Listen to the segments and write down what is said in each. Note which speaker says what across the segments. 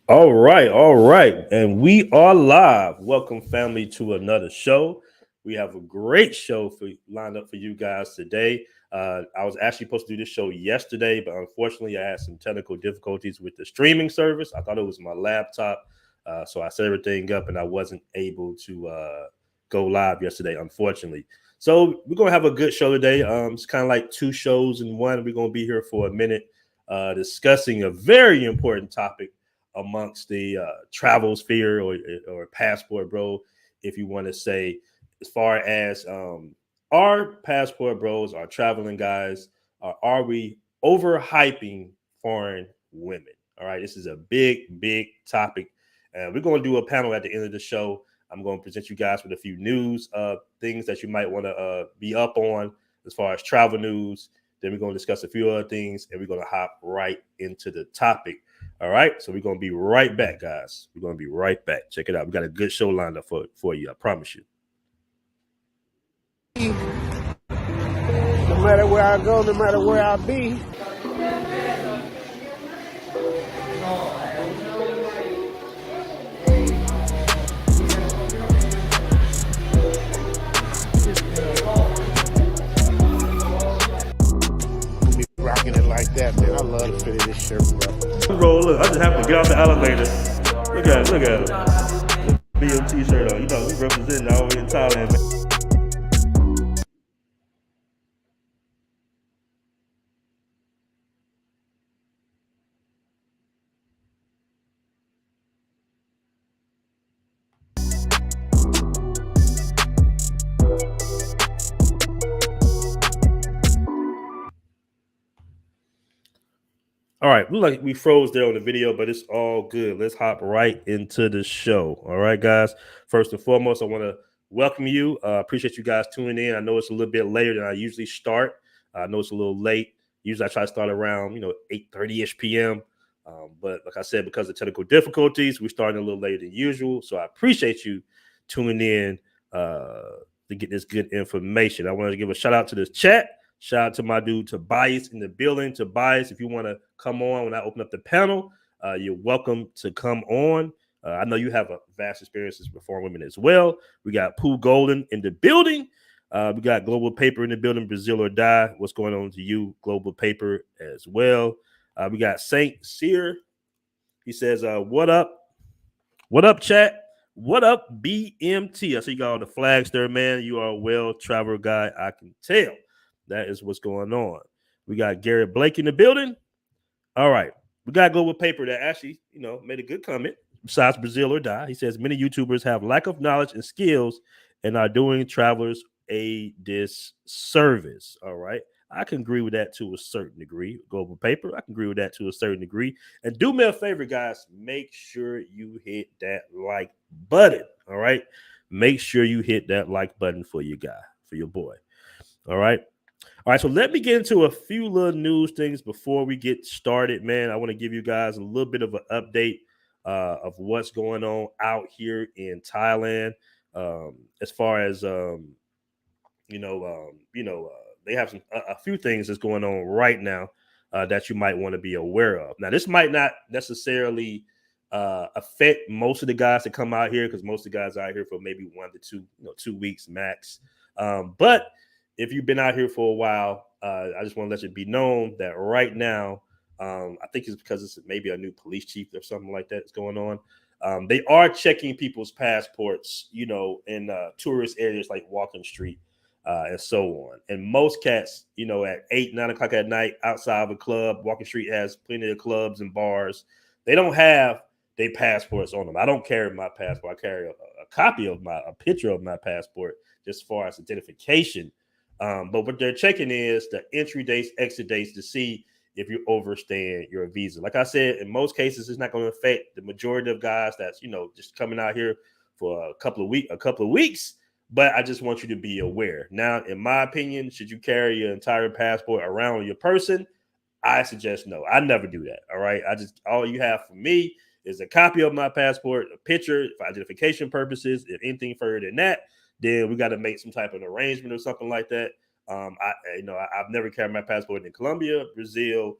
Speaker 1: All right. And we are live. Welcome, family, to another show. We have a great show lined up for you guys today. I was actually supposed to do this show yesterday, but unfortunately, I had some technical difficulties with the streaming service. I thought it was my laptop, so I set everything up, and I wasn't able to go live yesterday, unfortunately. So we're going to have a good show today. It's kind of like two shows in one. We're going to be here for a minute discussing a very important topic amongst the travel sphere or passport bro, if you want to say, as far as our passport bros, our traveling guys, are we overhyping foreign women? All right, this is a big topic, and we're going to do a panel at the end of the show. I'm going to present you guys with a few news things that you might want to be up on as far as travel news. Then we're going to discuss a few other things, and we're going to hop right into the topic. All right, so we're going to be right back, guys. We're going to be right back. Check it out. We got a good show lined up for you. I promise you.
Speaker 2: No matter where I go, no matter where I be. Rocking it like that, man. I love the fit of this shirt, bro.
Speaker 1: Bro, look, I just happened to get off the elevator. Look at it. BMT shirt on. You know, we representing all the way in Thailand, man. All right, look like we froze there on the video, but it's all good. Let's hop right into the show. All right, guys. First and foremost, I want to welcome you. Appreciate you guys tuning in. I know it's a little bit later than I usually start. I know it's a little late. Usually I try to start around 8:30ish p.m. But like I said, because of technical difficulties, we're starting a little later than usual. So I appreciate you tuning in to get this good information. I wanted to give a shout out to this chat. Shout out to my dude Tobias in the building. Tobias, if you want to come on when I open up the panel, you're welcome to come on. I know you have a vast experiences with foreign women as well. We got Pooh Golden in the building. We got Global Paper in the building, Brazil or Die. What's going on to you, Global Paper, as well? We got Saint Sear. He says, what up? What up, chat? What up, BMT? I see you got all the flags there, man. You are a well-traveled guy, I can tell. That is what's going on. We got Garrett Blake in the building. All right. We got Global Paper that actually, made a good comment. Besides Brazil or die, he says many YouTubers have lack of knowledge and skills and are doing travelers a disservice. All right. I can agree with that to a certain degree. Global Paper, I can agree with that to a certain degree. And do me a favor, guys. Make sure you hit that like button. All right. Make sure you hit that like button for your guy, for your boy. All right. All right, so let me get into a few little news things before we get started, man. I want to give you guys a little bit of an update of what's going on out here in Thailand. As far as you know, they have a few things that's going on right now that you might want to be aware of. Now, this might not necessarily affect most of the guys that come out here because most of the guys are out here for maybe 1 to 2, 2 weeks max. But if you've been out here for a while, I just want to let it be known that right now, I think it's because it's maybe a new police chief or something like that is going on. They are checking people's passports, in tourist areas like Walking Street and so on. And most cats, at 8, 9 o'clock at night outside of a club, Walking Street has plenty of clubs and bars. They don't have their passports on them. I don't carry my passport. I carry a copy of a picture of my passport just as far as identification. But what they're checking is the entry dates, exit dates to see if you're overstaying your visa. Like I said, in most cases, it's not going to affect the majority of guys that's, just coming out here for a couple of weeks. But I just want you to be aware. Now, in my opinion, should you carry your entire passport around your person? I suggest no. I never do that. All right. All you have for me is a copy of my passport, a picture for identification purposes. If anything further than that, then we got to make some type of arrangement or something like that. I've never carried my passport in Colombia, Brazil.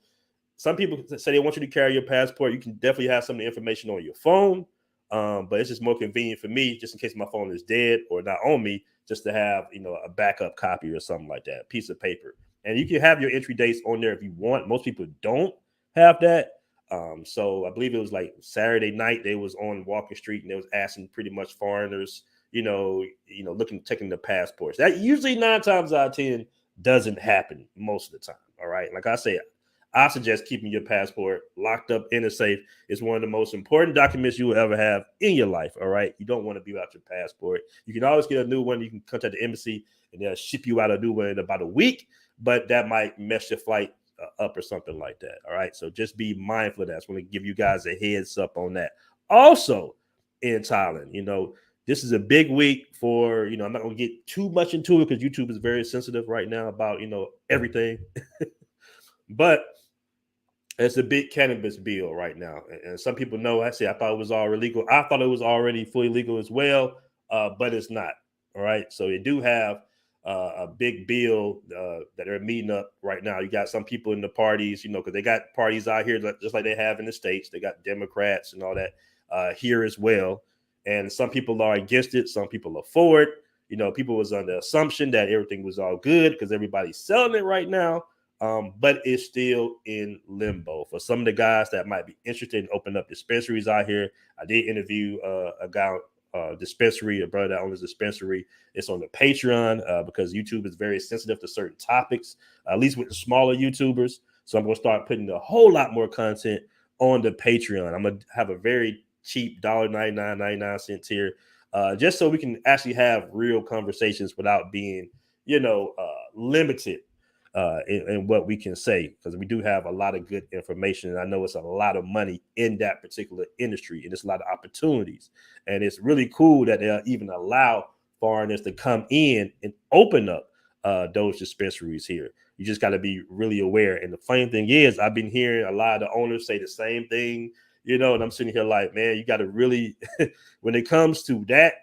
Speaker 1: Some people say they want you to carry your passport. You can definitely have some of the information on your phone, but it's just more convenient for me, just in case my phone is dead or not on me, just to have a backup copy or something like that, piece of paper. And you can have your entry dates on there if you want. Most people don't have that. So I believe it was like Saturday night they was on Walking Street and they was asking pretty much foreigners, taking the passports. That usually 9 times out of 10 doesn't happen most of the time. All right. Like I said, I suggest keeping your passport locked up in a safe. It's one of the most important documents you will ever have in your life. All right. You don't want to be without your passport. You can always get a new one. You can contact the embassy and they'll ship you out a new one in about a week, but that might mess your flight up or something like that. All right. So just be mindful of that. I just want to give you guys a heads up on that. Also in Thailand, this is a big week for, I'm not going to get too much into it because YouTube is very sensitive right now about, everything. But it's a big cannabis bill right now. And some people know, I thought it was already legal. I thought it was already fully legal as well, but it's not. All right. So they do have a big bill that they're meeting up right now. You got some people in the parties, because they got parties out here just like they have in the States. They got Democrats and all that here as well. And some people are against it. Some people are for it. People was under the assumption that everything was all good because everybody's selling it right now. But it's still in limbo for some of the guys that might be interested in opening up dispensaries out here. I did interview a guy, dispensary, a brother that owns a dispensary. It's on the Patreon because YouTube is very sensitive to certain topics, at least with the smaller YouTubers. So I'm going to start putting a whole lot more content on the Patreon. I'm going to have a very cheap $1.99 tier just so we can actually have real conversations without being, limited in what we can say, because we do have a lot of good information. And I know it's a lot of money in that particular industry and it's a lot of opportunities. And it's really cool that they'll even allow foreigners to come in and open up those dispensaries here. You just got to be really aware. And the funny thing is, I've been hearing a lot of the owners say the same thing, and I'm sitting here like, man, you got to really, when it comes to that,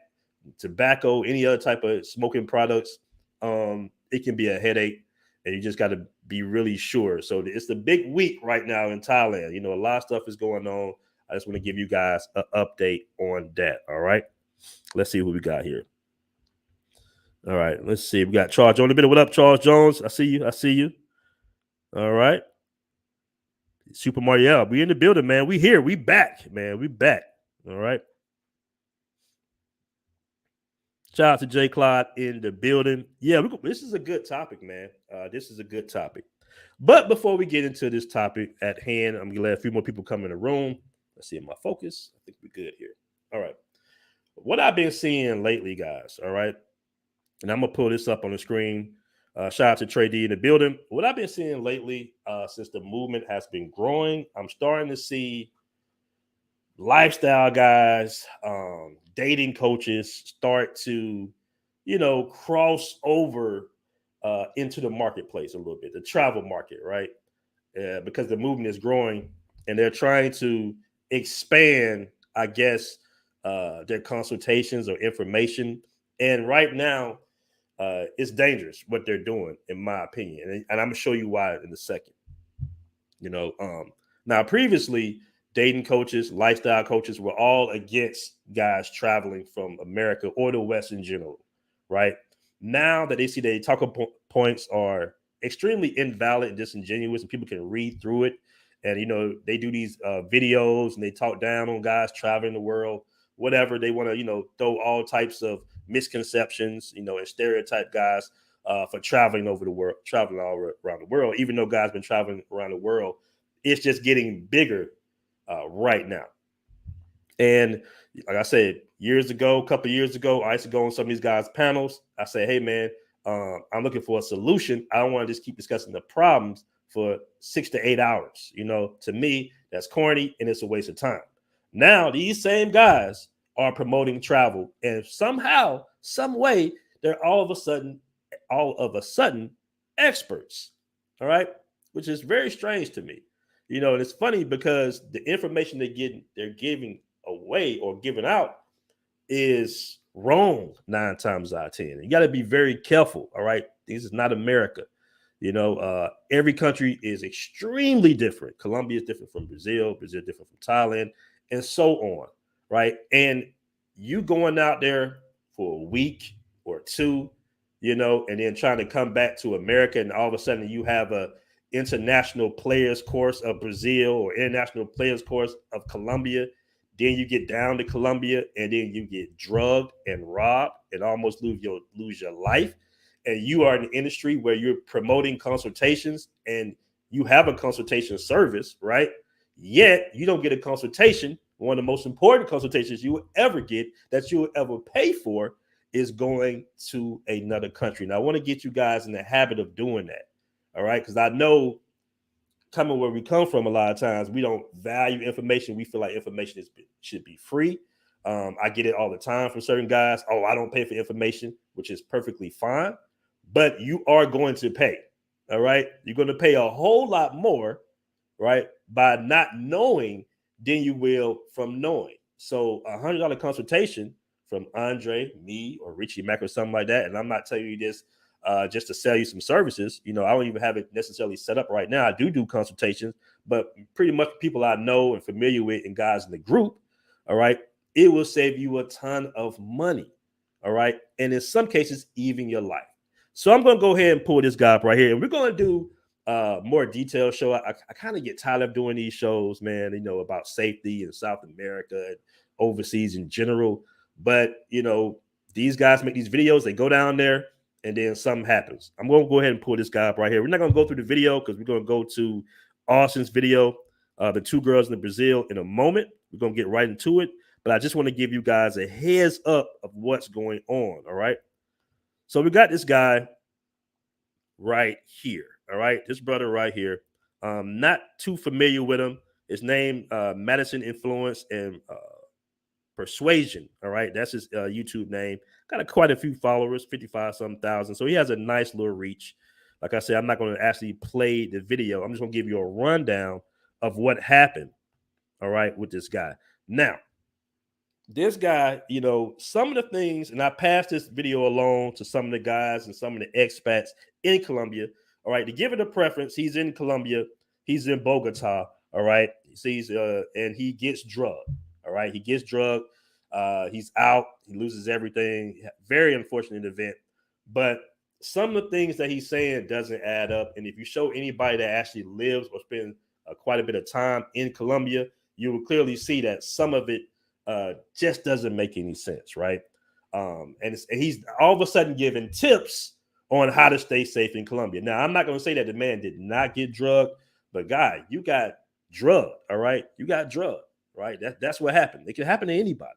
Speaker 1: tobacco, any other type of smoking products, it can be a headache. And you just got to be really sure. So it's the big week right now in Thailand. A lot of stuff is going on. I just want to give you guys an update on that. All right. Let's see who we got here. All right. Let's see. We got Charles Jones. What up, Charles Jones? I see you. All right. Super Mario. We in the building, man. We here. We back, man. We back. All right. Shout out to J. Clyde in the building. Yeah, this is a good topic, man. This is a good topic. But before we get into this topic at hand, I'm gonna let a few more people come in the room. Let's see my focus. I think we're good here. All right. What I've been seeing lately, guys. All right, and I'm gonna pull this up on the screen. Shout out to Trey D in the building. What I've been seeing lately, since the movement has been growing, I'm starting to see lifestyle guys, dating coaches start to, cross over into the marketplace a little bit, the travel market, right? Because the movement is growing and they're trying to expand, I guess, their consultations or information. And right now, it's dangerous what they're doing, in my opinion. And I'm gonna show you why in a second. You know, now previously, dating coaches, lifestyle coaches were all against guys traveling from America or the West in general, right? Now that they see the talking points are extremely invalid and disingenuous, and people can read through it, and they do these videos and they talk down on guys traveling the world, whatever they want to, throw all types of misconceptions, and stereotype guys for traveling over the world, traveling all around the world. Even though guys been traveling around the world, it's just getting bigger right now. And like I said, a couple of years ago, I used to go on some of these guys' panels. I say, hey man, I'm looking for a solution. I don't want to just keep discussing the problems for 6 to 8 hours. To me, that's corny and it's a waste of time. Now, these same guys are promoting travel, and somehow, some way, they're all of a sudden experts. All right, which is very strange to me. And it's funny because the information they're giving away or giving out is wrong 9 times out of 10. You got to be very careful. All right, this is not America. Every country is extremely different. Colombia is different from Brazil is different from Thailand, and so on, right? And you going out there for a week or two, and then trying to come back to America, and all of a sudden you have a international players course of Brazil or international players course of Colombia. Then you get down to Colombia, and then you get drugged and robbed and almost lose your life. And you are in an industry where you're promoting consultations and you have a consultation service, right? Yet you don't get a consultation. One of the most important consultations you will ever get, that you will ever pay for, is going to another country. Now, I want to get you guys in the habit of doing that. All right. Because I know, coming where we come from, a lot of times we don't value information. We feel like information should be free. I get it all the time from certain guys. Oh, I don't pay for information, which is perfectly fine. But you are going to pay. All right. You're going to pay a whole lot more, right, by not knowing than you will from knowing. So $100 consultation from Andre, me, or Richie Mack or something like that. And I'm not telling you this just to sell you some services. I don't even have it necessarily set up right now. I do consultations, but pretty much people I know and familiar with and guys in the group, all right, it will save you a ton of money, all right, and in some cases, even your life. So I'm going to go ahead and pull this guy up right here, and we're going to do more detailed show. I kind of get tired of doing these shows, man, about safety in South America and overseas in general. But, these guys make these videos, they go down there, and then something happens. I'm going to go ahead and pull this guy up right here. We're not going to go through the video because we're going to go to Austin's video, the 2 girls in Brazil, in a moment. We're going to get right into it. But I just want to give you guys a heads up of what's going on, all right? So we got this guy right here, all right? This brother right here. Not too familiar with him. His name, Madison Influence and Persuasion, all right? That's his YouTube name. Got quite a few followers, 55-some thousand. So he has a nice little reach. Like I said, I'm not going to actually play the video. I'm just going to give you a rundown of what happened, all right, with this guy. Now, this guy, some of the things, and I passed this video along to some of the guys and some of the expats in Colombia, all right, to give it a preference. He's in Colombia. He's in Bogota, all right? And he gets drugged, all right? He gets drugged. He's out. He loses everything. Very unfortunate event. But some of the things that he's saying doesn't add up. And if you show anybody that actually lives or spends quite a bit of time in Colombia, you will clearly see that some of it just doesn't make any sense, right? And he's all of a sudden giving tips on how to stay safe in Colombia. Now, I'm not going to say that the man did not get drugged, but guy, you got drugged, all right? You got drugged, right? That's what happened. It can happen to anybody.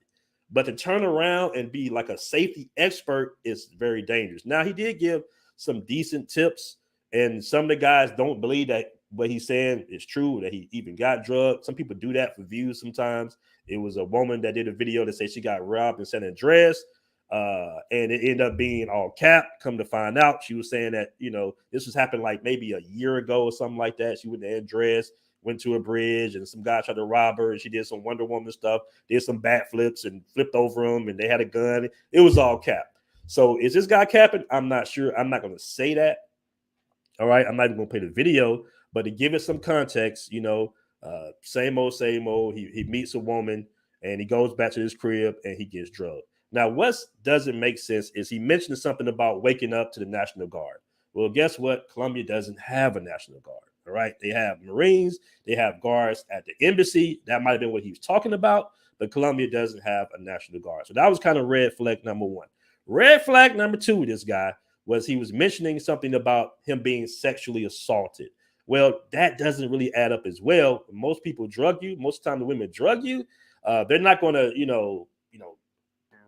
Speaker 1: But to turn around and be like a safety expert is very dangerous. Now, he did give some decent tips, and some of the guys don't believe that what he's saying is true, that he even got drugged. Some people do that for views sometimes. It was a woman that did a video that said she got robbed in San Andreas, and it ended up being all cap. Come to find out, she was saying that, this was happened like maybe a year ago or something like that. She went to Andres, went to a bridge, and some guy tried to rob her, and she did some Wonder Woman stuff, did some backflips and flipped over him, and they had a gun. It was all cap. So is this guy capping? I'm not sure. I'm not going to say that. All right. I'm not even going to play the video, but to give it some context, same old, same old. He meets a woman and he goes back to his crib and he gets drugged. Now, what doesn't make sense is he mentioned something about waking up to the National Guard. Well, guess what? Colombia doesn't have a National Guard. All right. They have Marines. They have guards at the embassy. That might have been what he was talking about, but Colombia doesn't have a National Guard. So that was kind of red flag number one. Red flag number two with this guy was he was mentioning something about him being sexually assaulted. Well, that doesn't really add up as well. Most people drug you. Most of the time the women drug you. They're not going to,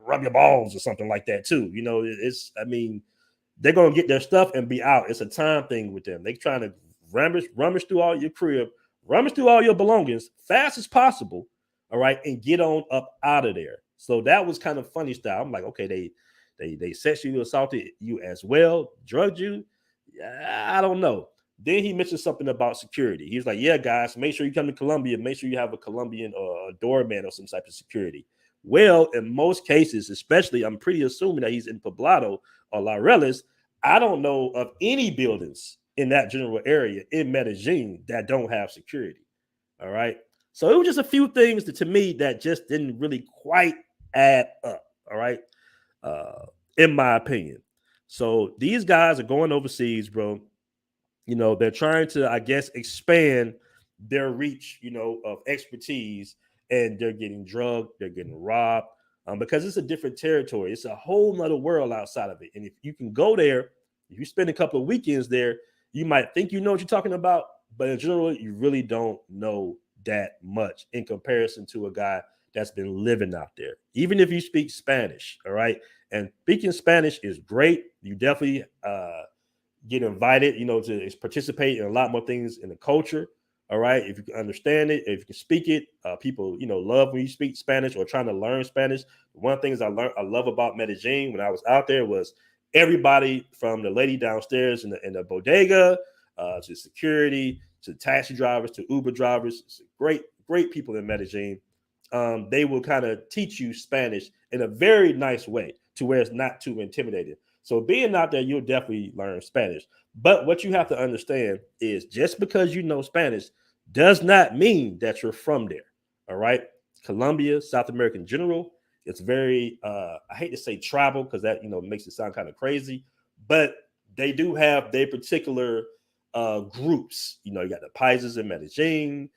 Speaker 1: rub your balls or something like that too. They're going to get their stuff and be out. It's a time thing with them. They're trying to rummage through all your crib, rummage through all your belongings fast as possible. All right. And get on up out of there. So that was kind of funny style. I'm like, okay, they sexually assaulted you as well, drugged you. I don't know. Then he mentioned something about security. He was like, yeah, guys, make sure you come to Colombia. Make sure you have a Colombian or a doorman or some type of security. Well, in most cases, especially, I'm pretty assuming that he's in Poblado or La Reles. I don't know of any buildings in that general area in Medellin that don't have security. All right. So it was just a few things to me that just didn't really quite add up. All right. In my opinion. So these guys are going overseas, bro. They're trying to, I guess, expand their reach, of expertise, and they're getting drugged, they're getting robbed, because it's a different territory. It's a whole nother world outside of it. And if you can go there, if you spend a couple of weekends there, you might think you know what you're talking about, but in general, you really don't know that much in comparison to a guy that's been living out there. Even if you speak Spanish, all right? And speaking Spanish is great. You definitely get invited, to participate in a lot more things in the culture. All right. If you can understand it, if you can speak it, people, love when you speak Spanish or trying to learn Spanish. One of the things I love about Medellin when I was out there was everybody from the lady downstairs in the bodega, to security, to taxi drivers, to Uber drivers. It's great people in Medellin. They will kind of teach you Spanish in a very nice way to where it's not too intimidating. So being out there, you'll definitely learn Spanish. But what you have to understand is just because you know Spanish does not mean that you're from there. All right. Colombia, South America in general, it's very, I hate to say tribal because that, makes it sound kind of crazy, but they do have their particular groups. You got the Paisas in Medellin.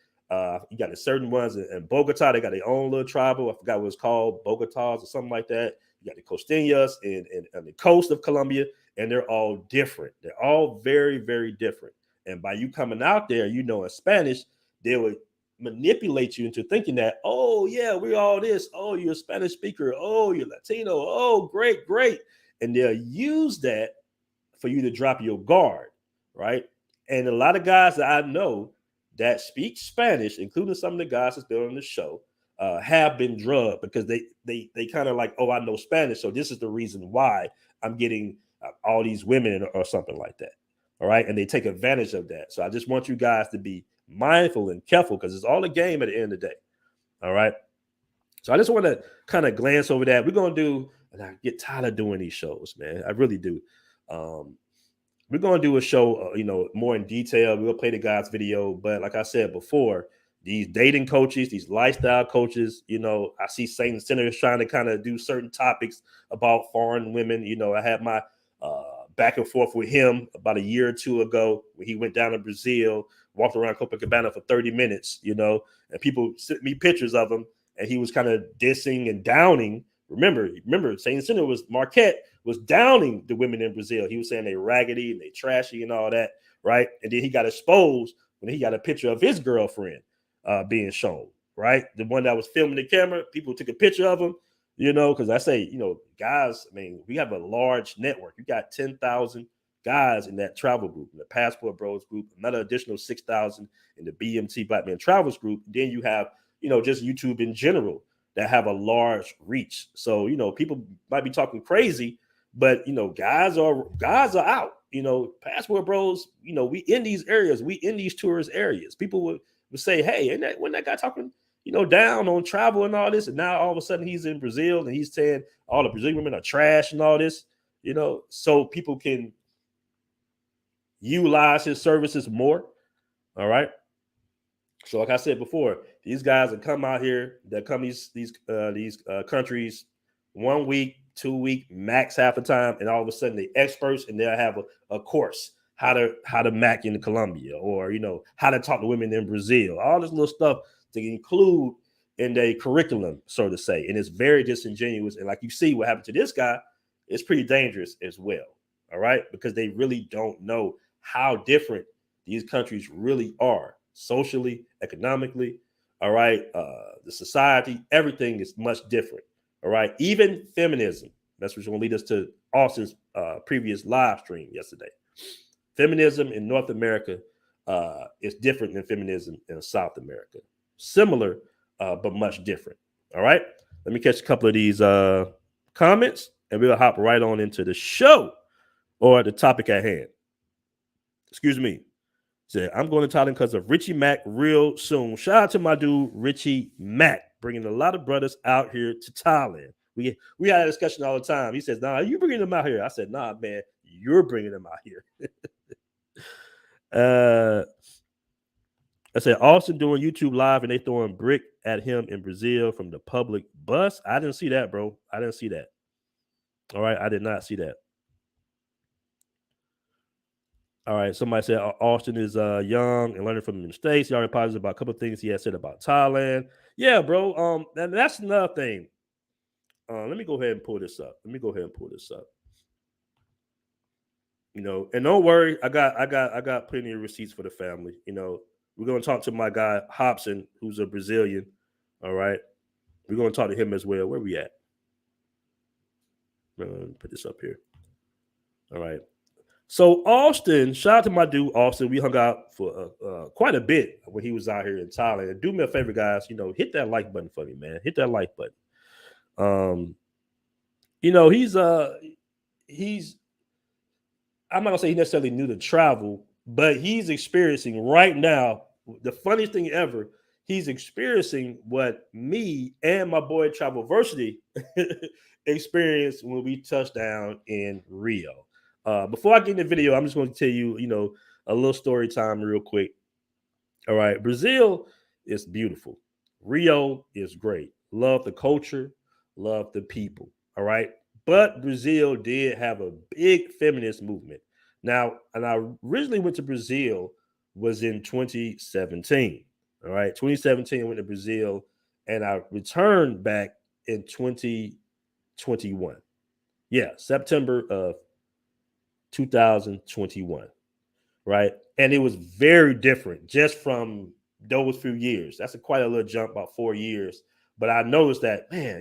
Speaker 1: You got the certain ones in Bogota. They got their own little tribal. I forgot what it's called, Bogotas or something like that. You got the Costeñas and the coast of Colombia, and they're all different. They're all very, very different. And by you coming out there, in Spanish, they would manipulate you into thinking that, oh, yeah, we're all this. Oh, you're a Spanish speaker. Oh, you're Latino. Oh, great, great. And they'll use that for you to drop your guard, right? And a lot of guys that I know that speak Spanish, including some of the guys that's been on the show, have been drugged because they kind of like, oh, I know Spanish, so this is the reason why I'm getting all these women or something like that. All right, and they take advantage of that. So I just want you guys to be mindful and careful because it's all a game at the end of the day. All right. So I just want to kind of glance over that. We're gonna do, and I get tired of doing these shows, man. I really do. We're going to do a show, more in detail. We'll play the guy's video. But like I said before, these dating coaches, these lifestyle coaches, I see Saint Sinners trying to kind of do certain topics about foreign women. I had my back and forth with him about a year or two ago when he went down to Brazil, walked around Copacabana for 30 minutes, and people sent me pictures of him. And he was kind of dissing and downing Remember, Saint Sinner was Marquette was downing the women in Brazil. He was saying they raggedy and they trashy and all that, right? And then he got exposed when he got a picture of his girlfriend being shown, right? The one that was filming the camera, people took a picture of him, because I say, guys, I mean, we have a large network. You got 10,000 guys in that travel group, in the Passport Bros group, another additional 6,000 in the BMT Black Men Travels group. Then you have, just YouTube in general that have a large reach. So, people might be talking crazy, but, guys are out, Passport Bros, we in these areas, we in these tourist areas. People would say, hey, when that guy talking, down on travel and all this, and now all of a sudden he's in Brazil and he's saying all the Brazilian women are trash and all this, so people can utilize his services more. All right. So like I said before, these guys that come out here, that come these countries 1 week, 2 week, max half the time, and all of a sudden they experts and they'll have a course how to Mac in Colombia, or how to talk to women in Brazil, all this little stuff to include in their curriculum, so to say. And it's very disingenuous. And like you see what happened to this guy, it's pretty dangerous as well. All right, because they really don't know how different these countries really are socially, economically. All right, the society, everything is much different. All right, even feminism. That's what's going to lead us to Austin's previous live stream yesterday. Feminism in North America is different than feminism in South America. Similar, but much different. All right, let me catch a couple of these comments, and we'll hop right on into the show or the topic at hand. Excuse me. Said, I'm going to Thailand because of Richie Mack real soon. Shout out to my dude, Richie Mack, bringing a lot of brothers out here to Thailand. We had a discussion all the time. He says, nah, you bringing them out here. I said, nah, man, you're bringing them out here. I said, Austin doing YouTube live and they throwing brick at him in Brazil from the public bus. I didn't see that, bro. I didn't see that. All right, I did not see that. All right, somebody said Austin is young and learning from the mistakes. He already positive about a couple of things he had said about Thailand. Yeah, bro. And that's another thing. Let me go ahead and pull this up. And don't worry, I got plenty of receipts for the family. We're gonna talk to my guy Hobson, who's a Brazilian. All right, we're gonna talk to him as well. Where we at? Put this up here. All right. So Austin, shout out to my dude Austin. We hung out for quite a bit when he was out here in Thailand. And do me a favor, guys. Hit that like button for me, man. Hit that like button. He's I'm not gonna say he necessarily new to travel, but he's experiencing right now the funniest thing ever. He's experiencing what me and my boy Travelversity experienced when we touched down in Rio. Before I get in the video, I'm just going to tell you, a little story time real quick. All right. Brazil is beautiful. Rio is great. Love the culture. Love the people. All right. But Brazil did have a big feminist movement. Now, and I originally went to Brazil was in 2017. All right. 2017, I went to Brazil and I returned back in 2021. Yeah. September of 2021, right? And it was very different just from those few years. That's quite a little jump, about 4 years. But I noticed that, man,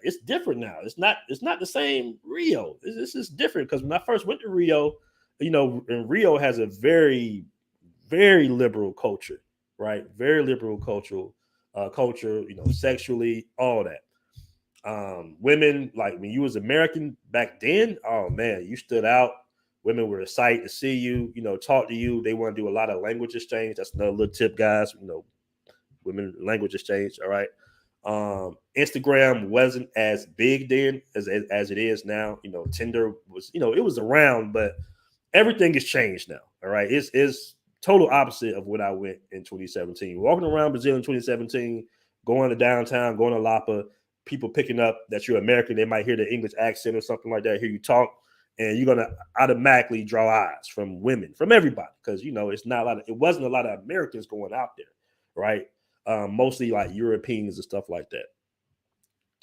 Speaker 1: it's different now. It's not the same Rio. This is different because when I first went to Rio, and Rio has a very, very liberal culture, right? Very liberal culture, sexually, all that. Women, like when you was American back then, oh man, you stood out. Women were excited to see you, talk to you. They want to do a lot of language exchange. That's another little tip, guys. Women language exchange. All right. Instagram wasn't as big then as it is now. Tinder was, it was around, but everything has changed now. All right. It's total opposite of what I went in 2017. Walking around Brazil in 2017, going to downtown, going to Lapa, people picking up that you're American, they might hear the English accent or something like that, hear you talk, and you're gonna automatically draw eyes from women, from everybody, because it wasn't a lot of Americans going out there, right? Mostly like Europeans and stuff like that.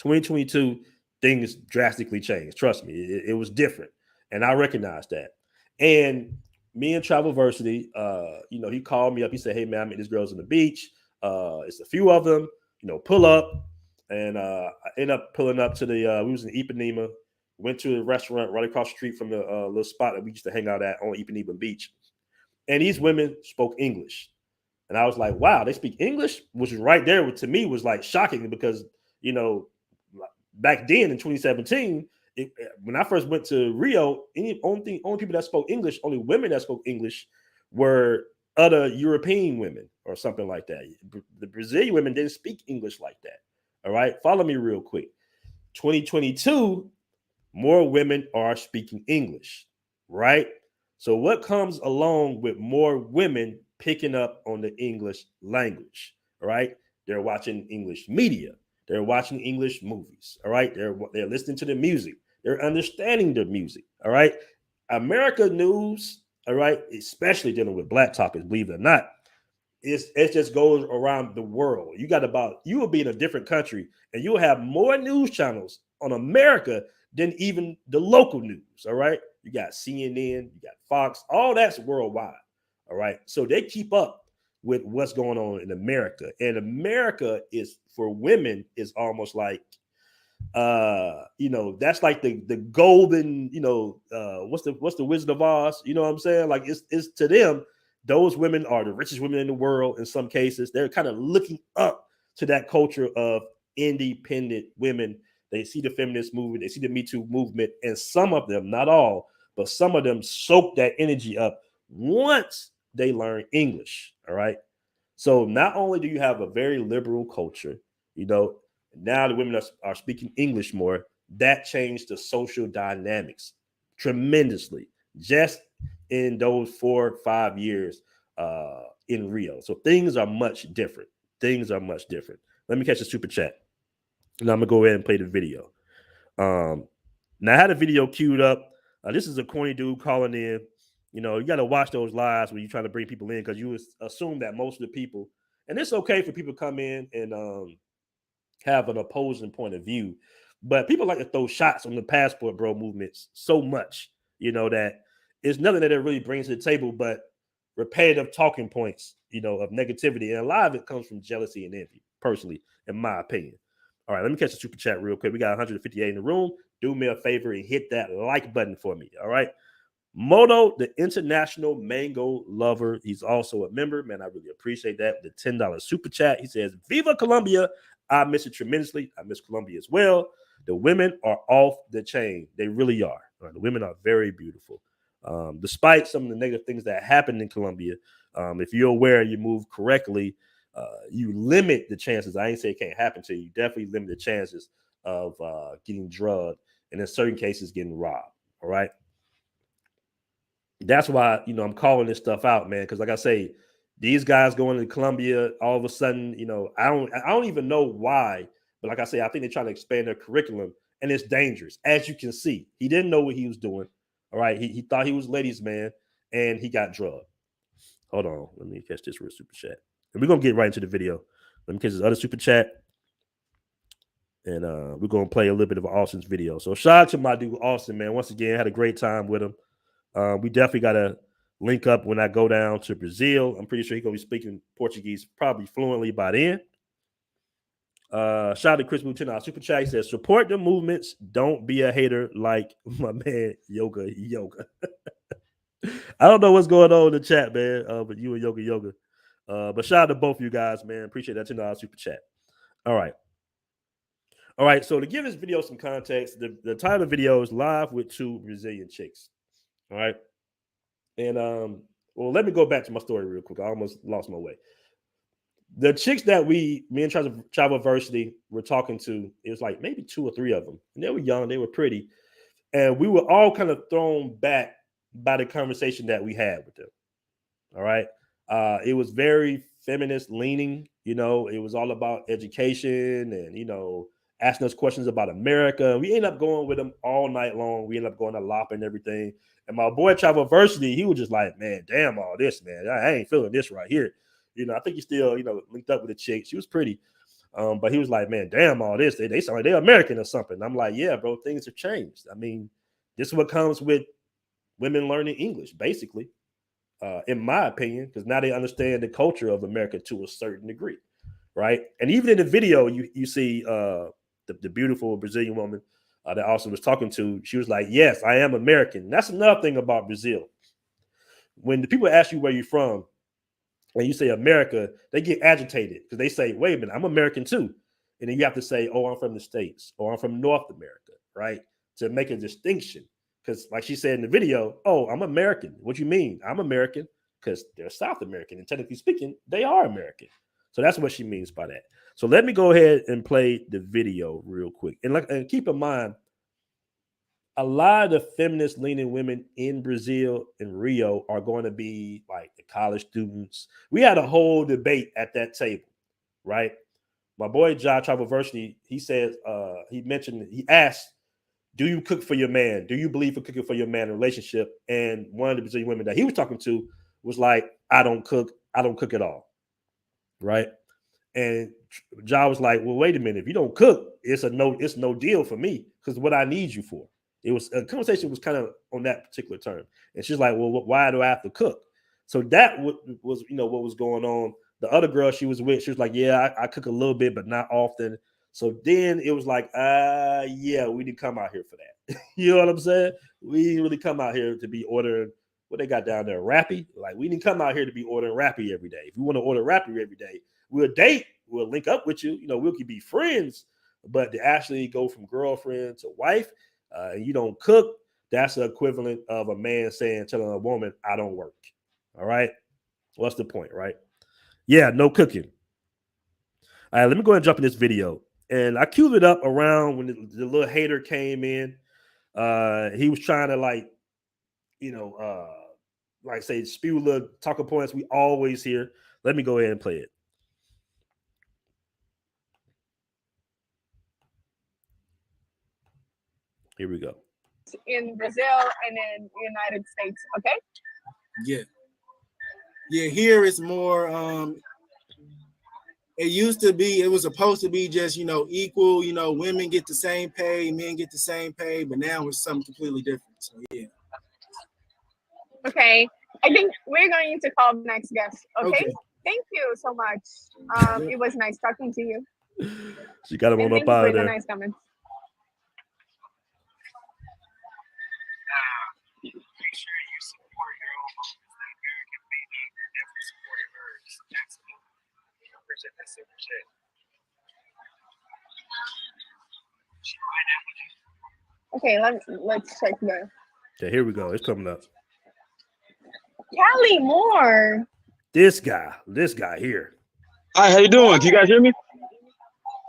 Speaker 1: 2022, things drastically changed. Trust me, it was different, and I recognize that. And me and Travelversity, he called me up. He said, "Hey man, I met these girls on the beach. It's a few of them. Pull up." And I ended up pulling up to the. We was in Ipanema. Went to a restaurant right across the street from the little spot that we used to hang out at on Ipanema Beach. And these women spoke English. And I was like, wow, they speak English, which right there to me was like shocking because, you know, back then in 2017, when I first went to Rio, only people that spoke English, only women that spoke English were other European women or something like that. The Brazilian women didn't speak English like that. All right. Follow me real quick. 2022, more women are speaking English, right? So what comes along with more women picking up on the English language, all right? They're watching English media. They're watching English movies, all right? They're listening to the music. They're understanding the music, all right? America news, all right, especially dealing with black topics, believe it or not, it just goes around the world. You will be in a different country and you'll have more news channels on America than even the local news. All right. You got CNN, you got Fox, all that's worldwide. All right. So they keep up with what's going on in America. And America is for women is almost like that's like the golden, what's the Wizard of Oz, you know what I'm saying? Like it's to them, those women are the richest women in the world. In some cases, they're kind of looking up to that culture of independent women. They see the feminist movement, they see the Me Too movement, and some of them, not all, but some of them soak that energy up once they learn English. All right. So not only do you have a very liberal culture, now the women are speaking English more. That changed the social dynamics tremendously just in those 4 or 5 years in Rio. So things are much different. Things are much different. Let me catch the super chat. And I'm going to go ahead and play the video. Now, I had a video queued up. This is a corny dude calling in. You got to watch those lives when you're trying to bring people in because you assume that most of the people, and it's okay for people to come in and have an opposing point of view. But people like to throw shots on the passport bro movements so much, that it's nothing that it really brings to the table but repetitive talking points, of negativity. And a lot of it comes from jealousy and envy, personally, in my opinion. All right, let me catch the super chat real quick. We got 158 in the room. Do me a favor and hit that like button for me. All right. Moto, the international mango lover. He's also a member. Man, I really appreciate that. The $10 super chat. He says, Viva Colombia. I miss it tremendously. I miss Colombia as well. The women are off the chain. They really are. The women are very beautiful. Despite some of the negative things that happened in Colombia, if you're aware, you move correctly, you limit the chances. I ain't say it can't happen to you. You definitely limit the chances of getting drugged and in certain cases getting robbed. All right. That's why, I'm calling this stuff out, man. Because like I say, these guys going to Colombia, all of a sudden, I don't even know why. But like I say, I think they're trying to expand their curriculum and it's dangerous. As you can see, he didn't know what he was doing. All right. He thought he was ladies' man and he got drugged. Hold on. Let me catch this real super chat. And we're going to get right into the video. Let me catch this other super chat. And we're going to play a little bit of Austin's video. So shout out to my dude, Austin, man. Once again, had a great time with him. We definitely got to link up when I go down to Brazil. I'm pretty sure he's going to be speaking Portuguese probably fluently by then. Shout out to Chris Boutin, super chat. He says, support the movements. Don't be a hater like my man, Yoga. I don't know what's going on in the chat, man, but you and Yoga. But shout out to both of you guys, man. Appreciate that $10 super chat. All right. So to give this video some context, the title of the video is Live with Two Brazilian Chicks. All right. And well, let me go back to my story real quick. I almost lost my way. The chicks that me and Travelversity were talking to, it was like maybe 2 or 3 of them. And they were young, they were pretty. And we were all kind of thrown back by the conversation that we had with them. All right. It was very feminist leaning, it was all about education and, asking us questions about America. We ended up going with them all night long. We ended up going to LAPA and everything. And my boy Travelversity, he was just like, man, damn all this, man. I ain't feeling this right here. I think he still, linked up with a chick. She was pretty. But he was like, man, damn, all this, they sound like they're American or something. And I'm like, yeah, bro, things have changed. I mean, this is what comes with women learning English, basically, in my opinion, because now they understand the culture of America to a certain degree, right? And even in the video, you see the beautiful Brazilian woman that Austin was talking to. She was like, yes, I am American. And that's another thing about Brazil. When the people ask you where you're from, and you say America, they get agitated because they say, wait a minute, I'm American too. And then you have to say, oh, I'm from the States, or I'm from North America, right? To make a distinction. Because like she said in the video, oh, I'm American. What you mean? I'm American because they're South American. And technically speaking, they are American. So that's what she means by that. So let me go ahead and play the video real quick. And keep in mind, a lot of the feminist leaning women in Brazil and Rio are going to be like the college students. We had a whole debate at that table, right? My boy John Traversity, he says, he asked, do you cook for your man? Do you believe in cooking for your man in a relationship? And one of the Brazilian women that he was talking to was like, I don't cook at all, right? And John was like, well, wait a minute. If you don't cook, it's no deal for me because what I need you for. It was a conversation was kind of on that particular term. And she's like, well, why do I have to cook? So that was, what was going on. The other girl she was with, she was like, yeah, I cook a little bit, but not often. So then it was like, yeah, we didn't come out here for that. You know what I'm saying? We didn't really come out here to be ordering what they got down there, Rappy. Like, we didn't come out here to be ordering Rappy every day. If you want to order Rappy every day, we'll date, we'll link up with you. We could be friends, but to actually go from girlfriend to wife, and you don't cook, that's the equivalent of a man telling a woman, I don't work. All right. What's the point, right? Yeah, no cooking. All right, let me go ahead and jump in this video. And I queued it up around when the little hater came in. He was trying to say spew little talking points we always hear. Let me go ahead and play it. Here we go.
Speaker 3: In Brazil and in the United States, okay?
Speaker 4: Yeah, here it's more it was supposed to be just, equal, women get the same pay, men get the same pay, but now it's something completely different. So yeah.
Speaker 3: Okay. I think we're going to call the next guest. Okay. Thank you so much. It was nice talking to you.
Speaker 1: She got him on up out of there.
Speaker 3: Nice comments.
Speaker 5: Make sure you support your own movements, the American baby, and definitely support hers. Absolutely. I appreciate that super shit.
Speaker 3: Okay, let's check the.
Speaker 1: Okay, here we go. It's coming up.
Speaker 3: Callie Moore.
Speaker 1: This guy here.
Speaker 6: Hi, how you doing? Can you guys hear me?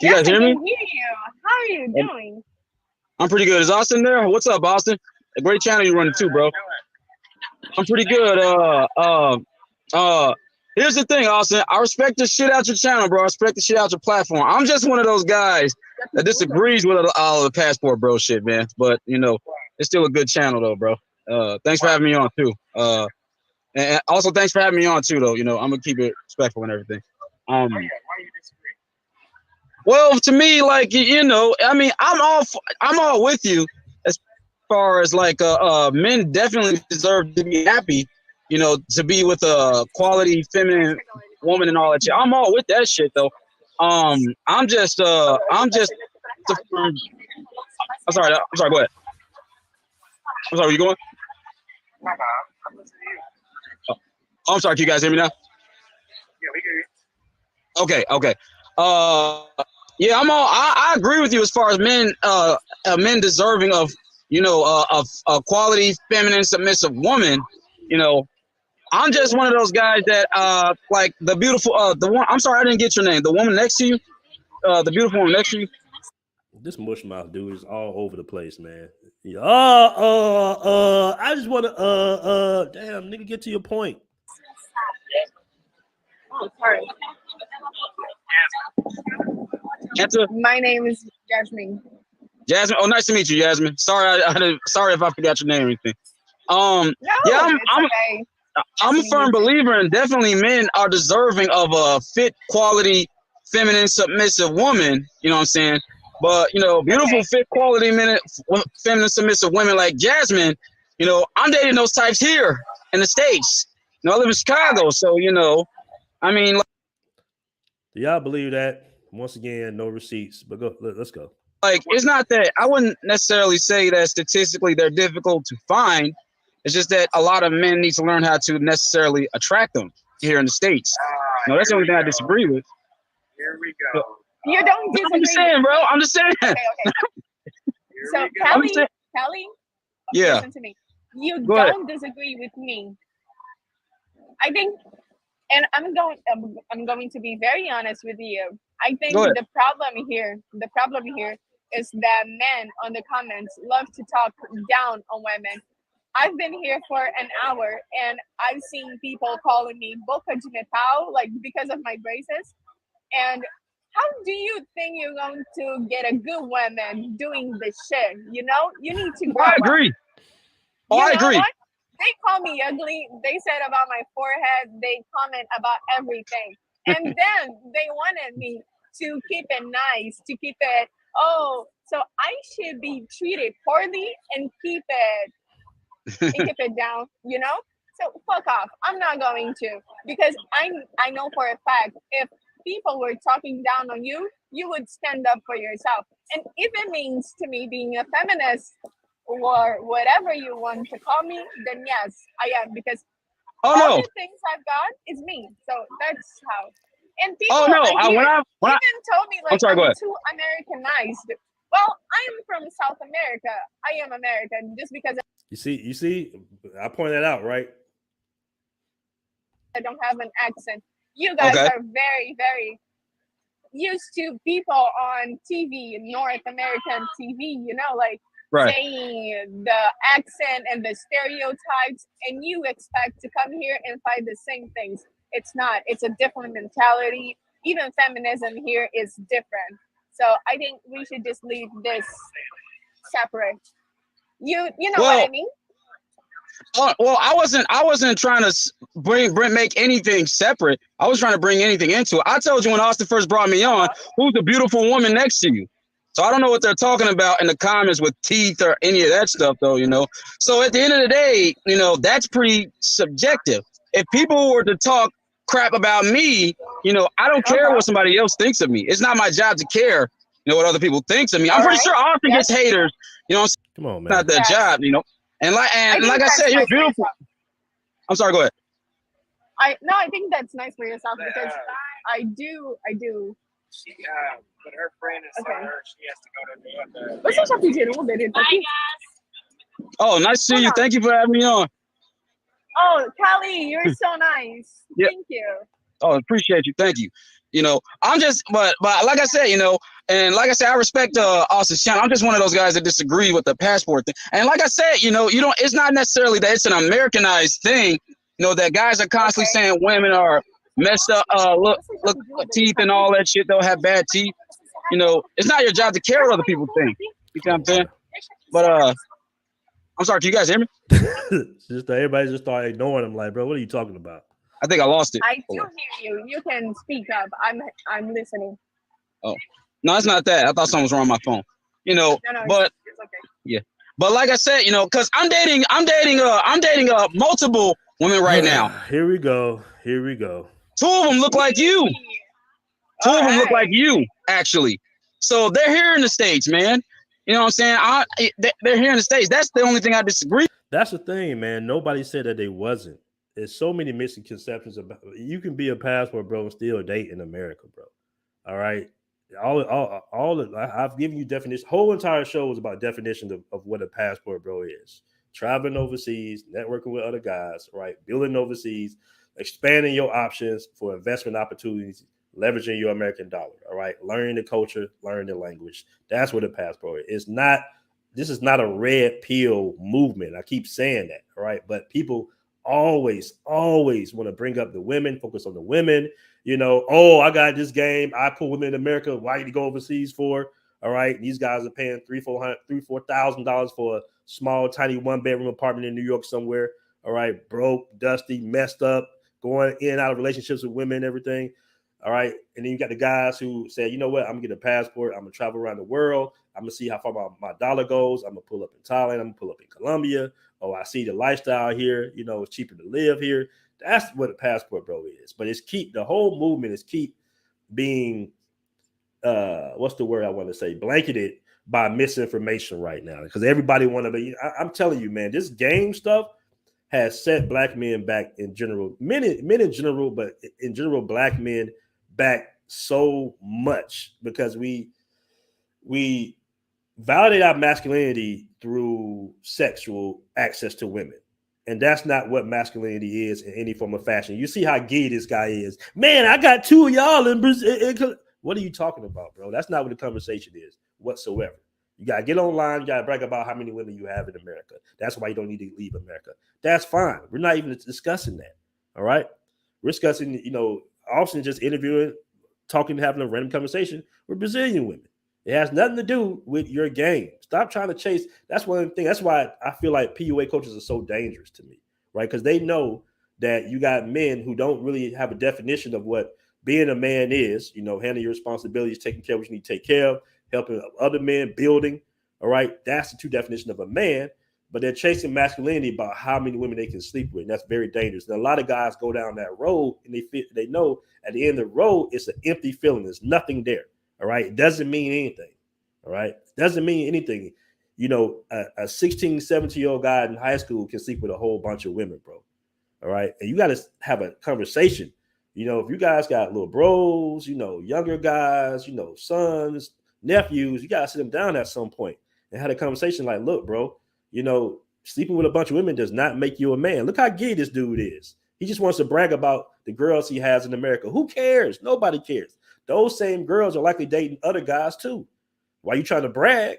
Speaker 6: Can you guys hear me?
Speaker 3: I can hear you. How are you doing?
Speaker 6: I'm pretty good. Is Austin there? What's up, Austin? A great channel you're running too, bro. I'm pretty good. Here's the thing, Austin. I respect the shit out your channel, bro. I respect the shit out your platform. I'm just one of those guys that disagrees with all the passport bro shit, man. But it's still a good channel though, bro. Thanks for having me on too. And also thanks for having me on too, though. I'm gonna keep it respectful and everything.
Speaker 5: Why you disagree?
Speaker 6: Well, to me, I mean, I'm all with you as far as men definitely deserve to be happy, to be with a quality feminine woman and all that shit. I'm all with that shit though. I'm sorry, go ahead. I'm sorry, where you going?
Speaker 5: I'm listening to you.
Speaker 6: Oh, I'm sorry, can you guys hear me now?
Speaker 5: Yeah, we hear you.
Speaker 6: Okay. Yeah, I agree with you as far as men deserving of a quality feminine submissive woman. I'm just one of those guys that like the beautiful the one. I'm sorry, I didn't get your name. The woman next to you, the beautiful woman next to you.
Speaker 1: This mushmouth dude is all over the place, man. I just want to damn nigga, get to your point.
Speaker 3: Oh, sorry.
Speaker 6: Answer.
Speaker 3: My name is Jasmine.
Speaker 6: Jasmine. Oh, nice to meet you, Jasmine. Sorry, sorry if I forgot your name or anything.
Speaker 3: No,
Speaker 6: yeah,
Speaker 3: okay.
Speaker 6: I'm a firm believer, and definitely men are deserving of a fit, quality, feminine, submissive woman. You know what I'm saying? But, you know, beautiful, fit, quality, feminine, submissive women like Jasmine, you know, I'm dating those types here in the States. You know, I live in Chicago. So, you know, I mean,
Speaker 1: Do y'all believe that? Once again, no receipts, but let's go.
Speaker 6: like, it's not that I wouldn't necessarily say that statistically they're difficult to find. It's just that a lot of men need to learn how to necessarily attract them here in the States. No, that's the only thing I disagree with.
Speaker 5: Here we go.
Speaker 3: You don't disagree.
Speaker 6: I'm just saying, bro. I'm just saying.
Speaker 3: Okay.
Speaker 5: Here
Speaker 3: So
Speaker 5: we go.
Speaker 3: Kelly,
Speaker 6: Yeah.
Speaker 3: listen to me. You
Speaker 6: Go ahead.
Speaker 3: don't disagree with me. I think, and I'm going to be very honest with you. I think
Speaker 6: Go ahead.
Speaker 3: the problem here is that men on the comments love to talk down on women. I've been here for an hour and I've seen people calling me boca de metal, like because of my braces. And how do you think you're going to get a good woman doing this shit? You know, you need to grow
Speaker 6: I
Speaker 3: up.
Speaker 6: agree. Oh,
Speaker 3: You
Speaker 6: I
Speaker 3: know
Speaker 6: agree.
Speaker 3: what? They call me ugly. They said about my forehead. They comment about everything. And then they wanted me to keep it nice, to keep it, so I should be treated poorly and keep it down, you know? So fuck off. I'm not going to, because I know for a fact if people were talking down on you, you would stand up for yourself. And if it means to me being a feminist or whatever you want to call me, then yes, I am, because
Speaker 6: Oh
Speaker 3: all
Speaker 6: no.
Speaker 3: the things I've got is me. So that's how. And people
Speaker 6: Oh no.
Speaker 3: here
Speaker 6: When I
Speaker 3: even told me like
Speaker 6: sorry, go
Speaker 3: I'm
Speaker 6: ahead.
Speaker 3: too Americanized. Well, I am from South America. I am American just because
Speaker 1: You see, I pointed that out, right?
Speaker 3: I don't have an accent. You guys
Speaker 6: Okay.
Speaker 3: are very, very used to people on TV, North American TV, you know, like
Speaker 6: Right.
Speaker 3: saying the accent and the stereotypes, and you expect to come here and find the same things. It's not. It's a different mentality. Even feminism here is different. So I think we should just leave this separate. You know what I mean?
Speaker 6: Well, I wasn't trying to make anything separate. I was trying to bring anything into it. I told you when Austin first brought me on, who's the beautiful woman next to you? So I don't know what they're talking about in the comments with teeth or any of that stuff, though, you know. So at the end of the day, you know, that's pretty subjective. If people were to talk crap about me, you know, I don't care what somebody else thinks of me. It's not my job to care, you know, what other people thinks of me. I'm pretty sure Austin gets haters, you know.
Speaker 1: Come on, man.
Speaker 6: Not their job, you know. And like I said, you're beautiful. I'm sorry, go ahead.
Speaker 3: I think that's nice for yourself, because I do.
Speaker 5: She, but her friend is telling her she has to go to the
Speaker 3: What's up, DJ?
Speaker 6: Oh, nice to see you. Thank you for having me on.
Speaker 3: Oh, Callie, you're so nice.
Speaker 6: Yeah.
Speaker 3: Thank you.
Speaker 6: Oh, appreciate you. Thank you. You know, I'm just, but like I said, you know, and like I said, I respect Austin's channel. I'm just one of those guys that disagree with the passport thing. And like I said, you know, it's not necessarily that it's an Americanized thing. You know, that guys are constantly saying women are messed up, look, teeth and all that shit. They'll have bad teeth. You know, it's not your job to care what other people think. You know what I'm saying? But I'm sorry, can you guys hear me?
Speaker 1: Just everybody just started ignoring him, like, bro, what are you talking about?
Speaker 6: I think I lost it.
Speaker 3: I do hear you. You can speak up. I'm listening.
Speaker 6: Oh, no, it's not that. I thought something was wrong with my phone. You know,
Speaker 3: No,
Speaker 6: but
Speaker 3: it's okay.
Speaker 6: yeah. But like I said, you know, because I'm dating multiple women right now.
Speaker 1: Here we go.
Speaker 6: Two of them look like you. Two of them look like you, actually. So they're here in the States, man. You know what I'm saying? They're here in the States. That's the only thing I disagree.
Speaker 1: That's the thing, man. Nobody said that they wasn't. There's so many misconceptions about. You can be a passport, bro, and still date in America, bro. All right. I've given you definition. Whole entire show was about definitions of what a passport, bro, is. Traveling overseas, networking with other guys, right? Building overseas, expanding your options for investment opportunities, leveraging your American dollar. All right. Learning the culture, learning the language. That's what a passport is. This is not a red pill movement. I keep saying that. All right. But people always want to bring up the women, focus on the women. You know, I got this game. I put women in America. Why you go overseas for? All right. These guys are paying $4,000 for a small, tiny 1-bedroom apartment in New York somewhere. All right. Broke, dusty, messed up, going in and out of relationships with women and everything. All right. And then you got the guys who say, you know what, I'm gonna get a passport, I'm gonna travel around the world, I'm gonna see how far my dollar goes, I'm gonna pull up in Thailand, I'm gonna pull up in Colombia. Oh, I see the lifestyle here, you know, it's cheaper to live here. That's what a passport, bro, is. But it's keep the whole movement is keep being what's the word I want to say, blanketed by misinformation right now. Because everybody want to be, I'm telling you, man, this game stuff has set black men back in general, men in general, but in general, black men back so much because we validate our masculinity through sexual access to women. And that's not what masculinity is in any form of fashion. You see how gay this guy is. Man, I got two of y'all in Brazil. What are you talking about, bro? That's not what the conversation is whatsoever. You got to get online. You got to brag about how many women you have in America. That's why you don't need to leave America. That's fine. We're not even discussing that. All right. We're discussing, you know, Austin just interviewing, talking, having a random conversation with Brazilian women. It has nothing to do with your game. Stop trying to chase. That's one thing. That's why I feel like PUA coaches are so dangerous to me, right? Because they know that you got men who don't really have a definition of what being a man is, you know, handling your responsibilities, taking care of what you need to take care of, helping other men, building. All right. That's the true definition of a man. But they're chasing masculinity about how many women they can sleep with. And that's very dangerous. And a lot of guys go down that road and they know at the end of the road, it's an empty feeling. There's nothing there. All right. It doesn't mean anything. All right. It doesn't mean anything. You know, a 16, 17-year-old guy in high school can sleep with a whole bunch of women, bro. All right. And you got to have a conversation. You know, if you guys got little bros, you know, younger guys, you know, sons, nephews, you got to sit them down at some point and have a conversation like, look, bro, you know, sleeping with a bunch of women does not make you a man. Look how gay this dude is. He just wants to brag about the girls he has in America. Who cares? Nobody cares. Those same girls are likely dating other guys too. Why you trying to brag?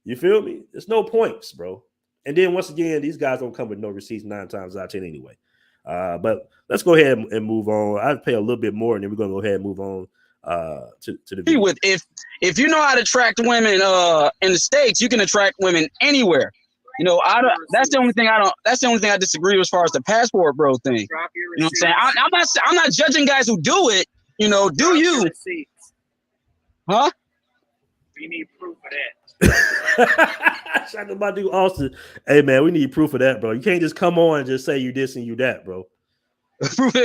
Speaker 1: You feel me? There's no points, bro. And then once again, these guys don't come with no receipts 9 times out of 10 anyway. But let's go ahead and move on. I'd pay a little bit more, and then we're gonna go ahead and move on to the video.
Speaker 6: With if you know how to attract women in the States, you can attract women anywhere. You know, that's the only thing I disagree with as far as the passport bro thing. You know what I'm saying? I'm not judging guys who do it. You know, do you? Huh?
Speaker 5: We need proof of that.
Speaker 1: Shout out my dude Austin. Hey man, we need proof of that, bro. You can't just come on and just say you this and you that, bro.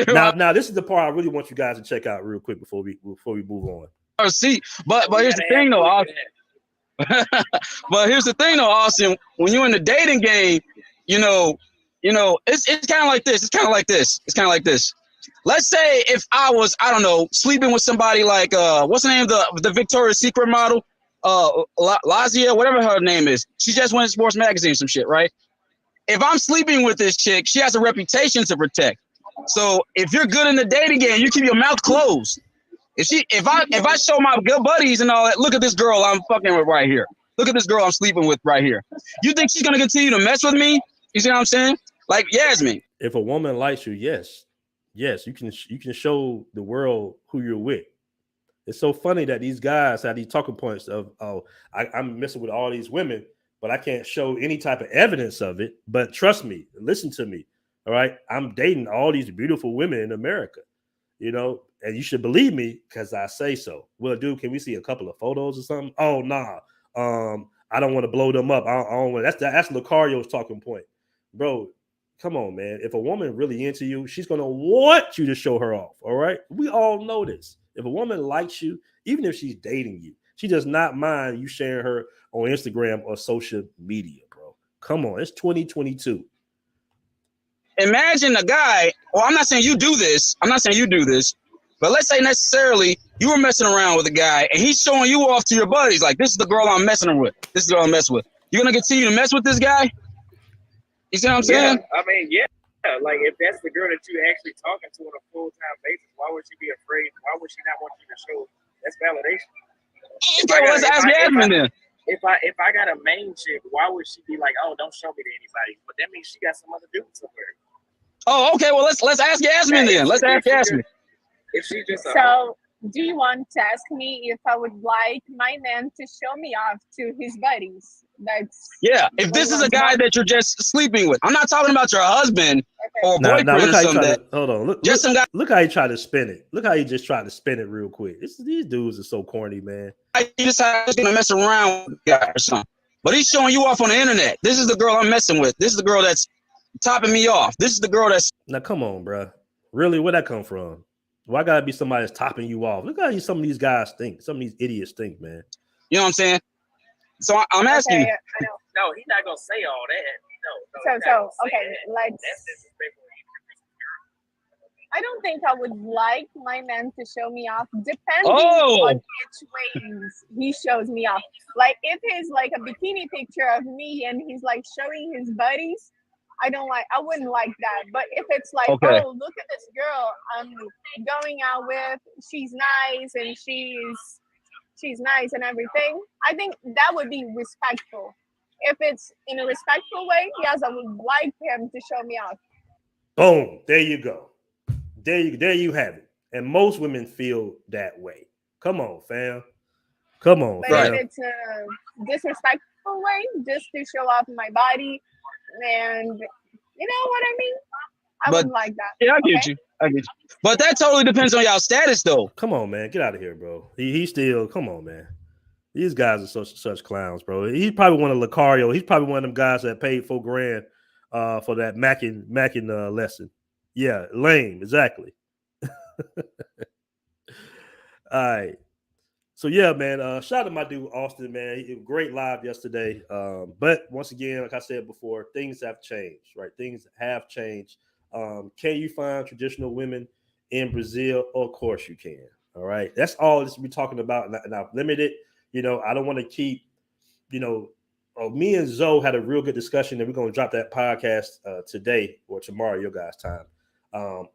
Speaker 1: Now this is the part I really want you guys to check out real quick before we move on.
Speaker 6: Oh, see, but here's the thing though, Austin. But here's the thing though, Austin. When you're in the dating game, you know, it's kind of like this. It's kind of like this. Let's say if I was, I don't know, sleeping with somebody like what's the name of the Victoria's Secret model? Lazia, whatever her name is. She just went to Sports Magazine, some shit, right? If I'm sleeping with this chick, she has a reputation to protect. So if you're good in the dating game, you keep your mouth closed. If I show my good buddies and all that, look at this girl I'm fucking with right here. Look at this girl I'm sleeping with right here. You think she's gonna continue to mess with me? You see what I'm saying? Like Yasmin.
Speaker 1: If a woman likes you, yes, you can show the world who you're with. It's so funny that these guys have these talking points of, I'm messing with all these women, but I can't show any type of evidence of it. But trust me, listen to me. All right. I'm dating all these beautiful women in America, you know, and you should believe me because I say so. Well, dude, can we see a couple of photos or something? Oh, nah. I don't want to blow them up. I don't want that's Lucario's talking point. Bro, come on, man. If a woman really into you, she's going to want you to show her off. All right. We all know this. If a woman likes you, even if she's dating you, she does not mind you sharing her on Instagram or social media, bro. Come on. It's 2022.
Speaker 6: Imagine a guy, well, I'm not saying you do this. But let's say necessarily you were messing around with a guy and he's showing you off to your buddies. Like, this is the girl I'm messing with. This is the girl I'm messing with. You're going to continue to mess with this guy? You see what I'm saying?
Speaker 5: Yeah, I mean, yeah. Like, if that's the girl that you're actually talking to on a full-time basis, why would she be afraid? Why would she not want you to show that's validation?
Speaker 6: Okay, well, let's ask Yasmin then.
Speaker 5: If I got a main chick, why would she be like, oh, don't show me to anybody? But that means she got some other dude somewhere.
Speaker 6: Oh, okay. Well, let's ask Yasmin then. Let's ask Yasmin.
Speaker 5: If she just
Speaker 3: so, do you want to ask me if I would like my man to show me off to his buddies? That's
Speaker 6: Yeah, if this is a guy that you're just sleeping with, I'm not talking about your husband or
Speaker 1: Now
Speaker 6: boyfriend
Speaker 1: look
Speaker 6: or
Speaker 1: how you try
Speaker 6: something.
Speaker 1: to hold on. Look,
Speaker 6: Just some guy
Speaker 1: look how you try to spin it. Look how you just tried to spin it real quick. These dudes are so corny, man.
Speaker 6: you just gonna mess around with a guy or something. But he's showing you off on the internet. This is the girl I'm messing with. This is the girl that's topping me off. This is the girl that's
Speaker 1: Now come on, bro. Really, where'd that come from? Why gotta be somebody that's topping you off? Look how some of these guys think. Some of these idiots think, man.
Speaker 6: you know what I'm saying? So I'm asking
Speaker 3: okay,
Speaker 6: you.
Speaker 3: I know.
Speaker 5: No, he's not gonna say all that. No,
Speaker 3: So okay, let's.
Speaker 5: That's disrespectful.
Speaker 3: I don't think I would like my man to show me off, depending
Speaker 6: Oh.
Speaker 3: on which ways he shows me off. Like if it's like a bikini picture of me and he's like showing his buddies, I wouldn't like that. But if it's like,
Speaker 6: Okay.
Speaker 3: oh, look at this girl I'm going out with, she's nice and she's nice and everything, I think that would be respectful. If it's in a respectful way, yes, I would like him to show me off.
Speaker 1: Boom. There you go. There you have it. And most women feel that way. Come on, fam. Come on,
Speaker 3: But
Speaker 1: fam.
Speaker 3: if it's a disrespectful way, just to show off my body, and you know what I mean? I
Speaker 6: But-
Speaker 3: wouldn't like that.
Speaker 6: Yeah, I get you. But that totally depends on y'all status, though.
Speaker 1: Come on, man. Get out of here, bro. He still, come on, man. These guys are such clowns, bro. He's probably one of Lucario. He's probably one of them guys that paid $4,000 for that Mackin lesson. Yeah, lame, exactly. All right. So yeah, man. Shout out to my dude Austin, man. He was great live yesterday. But once again, like I said before, things have changed, right? Things have changed. Can you find traditional women in Brazil? Of course you can. All right. That's all this we're talking about, and I've limited. I don't want to keep, me and Zoe had a real good discussion, and we're going to drop that podcast today or tomorrow, your guys' time,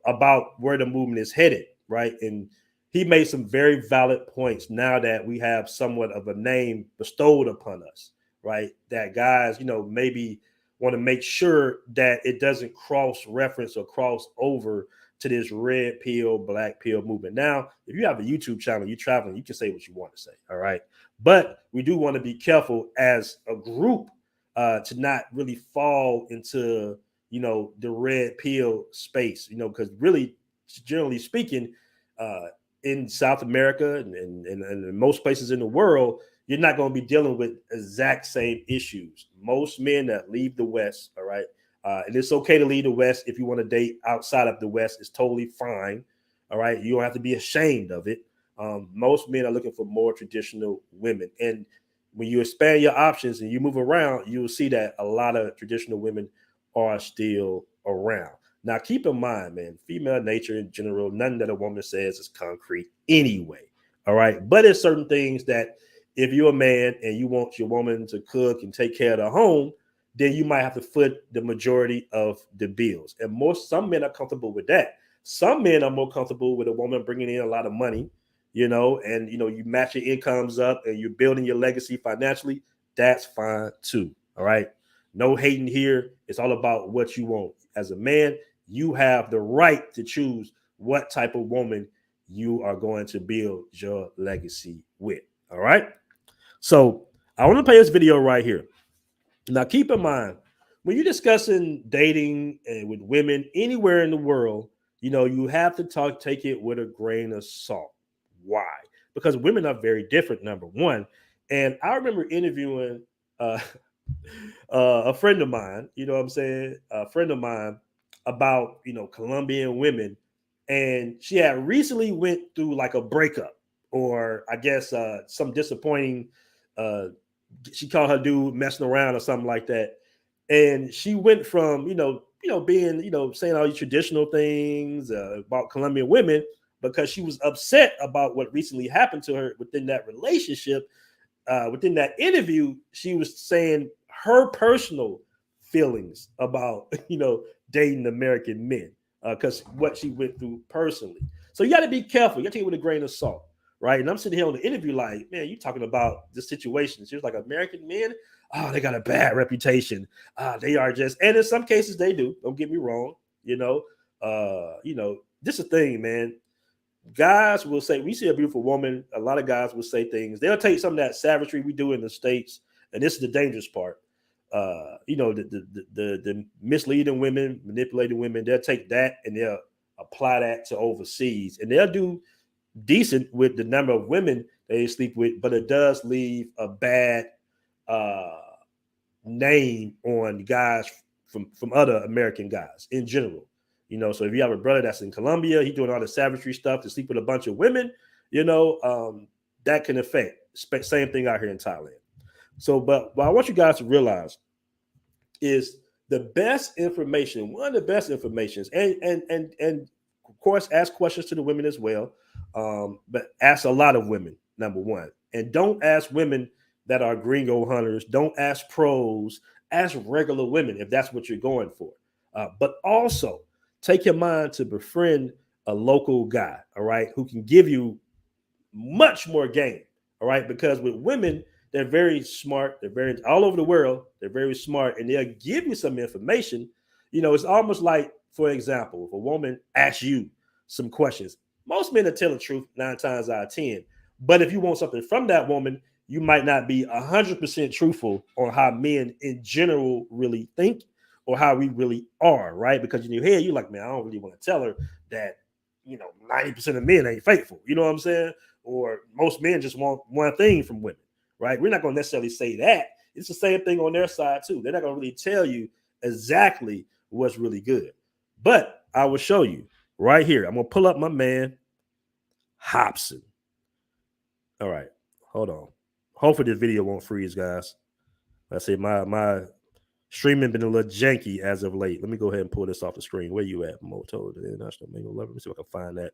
Speaker 1: about where the movement is headed, right? And he made some very valid points now that we have somewhat of a name bestowed upon us, right? That guys, maybe want to make sure that it doesn't cross-reference or cross over to this red pill, black pill movement. Now, if you have a YouTube channel, you're traveling, you can say what you want to say, all right? But we do want to be careful as a group to not really fall into, the red pill space, because really, generally speaking, in South America and in most places in the world, you're not going to be dealing with exact same issues. Most men that leave the West, all right, and it's okay to leave the West if you want to date outside of the West. It's totally fine, all right? You don't have to be ashamed of it. Most men are looking for more traditional women. And when you expand your options and you move around, you will see that a lot of traditional women are still around. Now, keep in mind, man, female nature in general, nothing that a woman says is concrete anyway, all right? But there's certain things that if you're a man and you want your woman to cook and take care of the home, then you might have to foot the majority of the bills. And some men are comfortable with that. Some men are more comfortable with a woman bringing in a lot of money, and, you match your incomes up and you're building your legacy financially. That's fine too, all right? No hating here. It's all about what you want. As a man, you have the right to choose what type of woman you are going to build your legacy with. All right. So I want to play this video right here. Now, keep in mind, when you're discussing dating and with women anywhere in the world, you have to take it with a grain of salt. Why? Because women are very different, number one. And I remember interviewing a friend of mine, a friend of mine about, Colombian women. And she had recently went through like a breakup or I guess some disappointing, she called her dude messing around or something like that. And she went from, being, saying all these traditional things about Colombian women because she was upset about what recently happened to her within that relationship. Within that interview, she was saying her personal feelings about, dating American men because what she went through personally. So you got to be careful. You got to take it with a grain of salt, right? And I'm sitting here on the interview like, man, you talking about this situation. She was like, American men, oh, they got a bad reputation. They are just, and in some cases they do. Don't get me wrong. This is a thing, man. Guys will say, we see a beautiful woman, a lot of guys will say things. They'll take some of that savagery we do in the States and this is the dangerous part. The misleading women, manipulating women, they'll take that and they'll apply that to overseas, and they'll do decent with the number of women they sleep with, but it does leave a bad uh, name on guys from other American guys in general. So if you have a brother that's in Colombia, he's doing all the savagery stuff to sleep with a bunch of women, that can affect. Same thing out here in Thailand. So, but what I want you guys to realize is the best information, one of the best informations, and of course, ask questions to the women as well. But ask a lot of women, number one, and don't ask women that are gringo hunters. Don't ask pros. Ask regular women if that's what you're going for. But also take your mind to befriend a local guy, all right, who can give you much more game, all right, because with women, they're very smart. They're very all over the world. They're very smart, and they'll give you some information. It's almost like, for example, if a woman asks you some questions, most men will tell the truth 9 times out of 10. But if you want something from that woman, you might not be 100% truthful on how men in general really think or how we really are, right? Because in your head, you're like, man, I don't really want to tell her that, 90% of men ain't faithful. You know what I'm saying? Or most men just want one thing from women, right? We're not going to necessarily say that. It's the same thing on their side, too. They're not going to really tell you exactly what's really good. But I will show you right here. I'm going to pull up my man, Hobson. All right. Hold on. Hopefully this video won't freeze, guys. I say my streaming been a little janky as of late. Let me go ahead and pull this off the screen. Where you at, Moto? The International Mango Lover. Let me see if I can find that.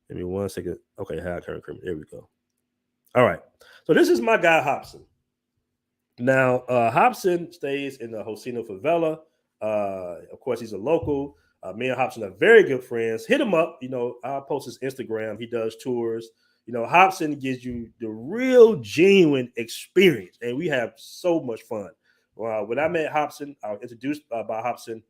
Speaker 1: Give me 1 second. Okay, high current criminal. There we go. All right. So this is my guy, Hobson. Now, Hobson stays in the Josino favela. Of course, he's a local. Me and Hobson are very good friends. Hit him up. I'll post his Instagram. He does tours. Hobson gives you the real genuine experience, and we have so much fun. When I met Hobson, I was introduced by Hobson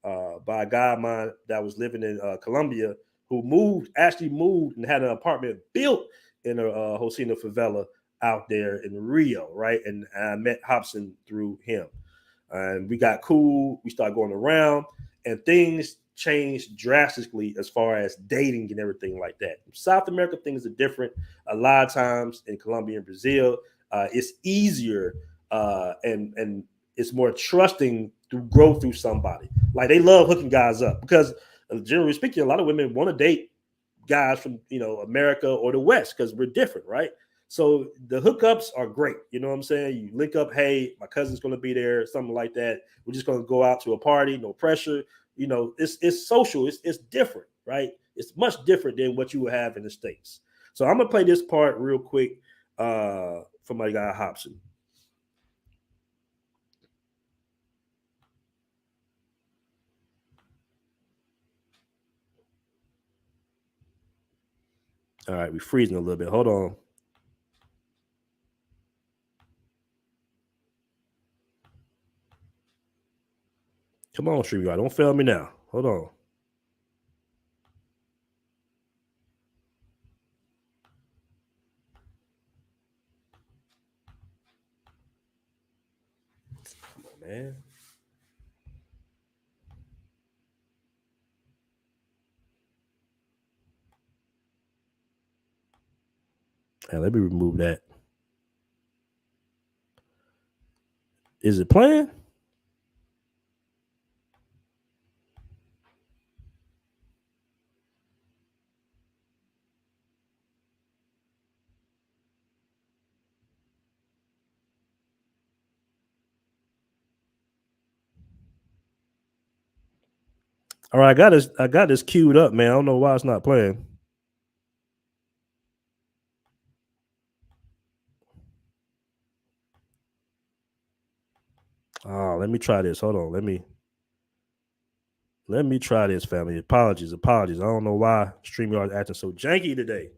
Speaker 1: by a guy of mine that was living in Colombia, who actually moved and had an apartment built in a Josino favela out there in Rio, right? And I met Hobson through him. And we got cool. We started going around, and things changed drastically as far as dating and everything like that. South America, things are different. A lot of times in Colombia and Brazil, it's easier and it's more trusting to grow through somebody. Like, they love hooking guys up because, generally speaking, a lot of women want to date guys from America or the West because we're different, right? So the hookups are great. You know what I'm saying? You link up, hey, my cousin's going to be there, something like that. We're just going to go out to a party, no pressure. It's social. It's different, right? It's much different than what you would have in the States. So I'm going to play this part real quick for my guy Hobson. All right, we're freezing a little bit. Hold on. Come on, StreamYard. Don't fail me now. Hold on. Come on, man. Let me remove that. Is it playing? All right, I got this queued up, man. I don't know why it's not playing. Oh, let me try this. Hold on. Let me try this, family. Apologies. I don't know why StreamYard is acting so janky today.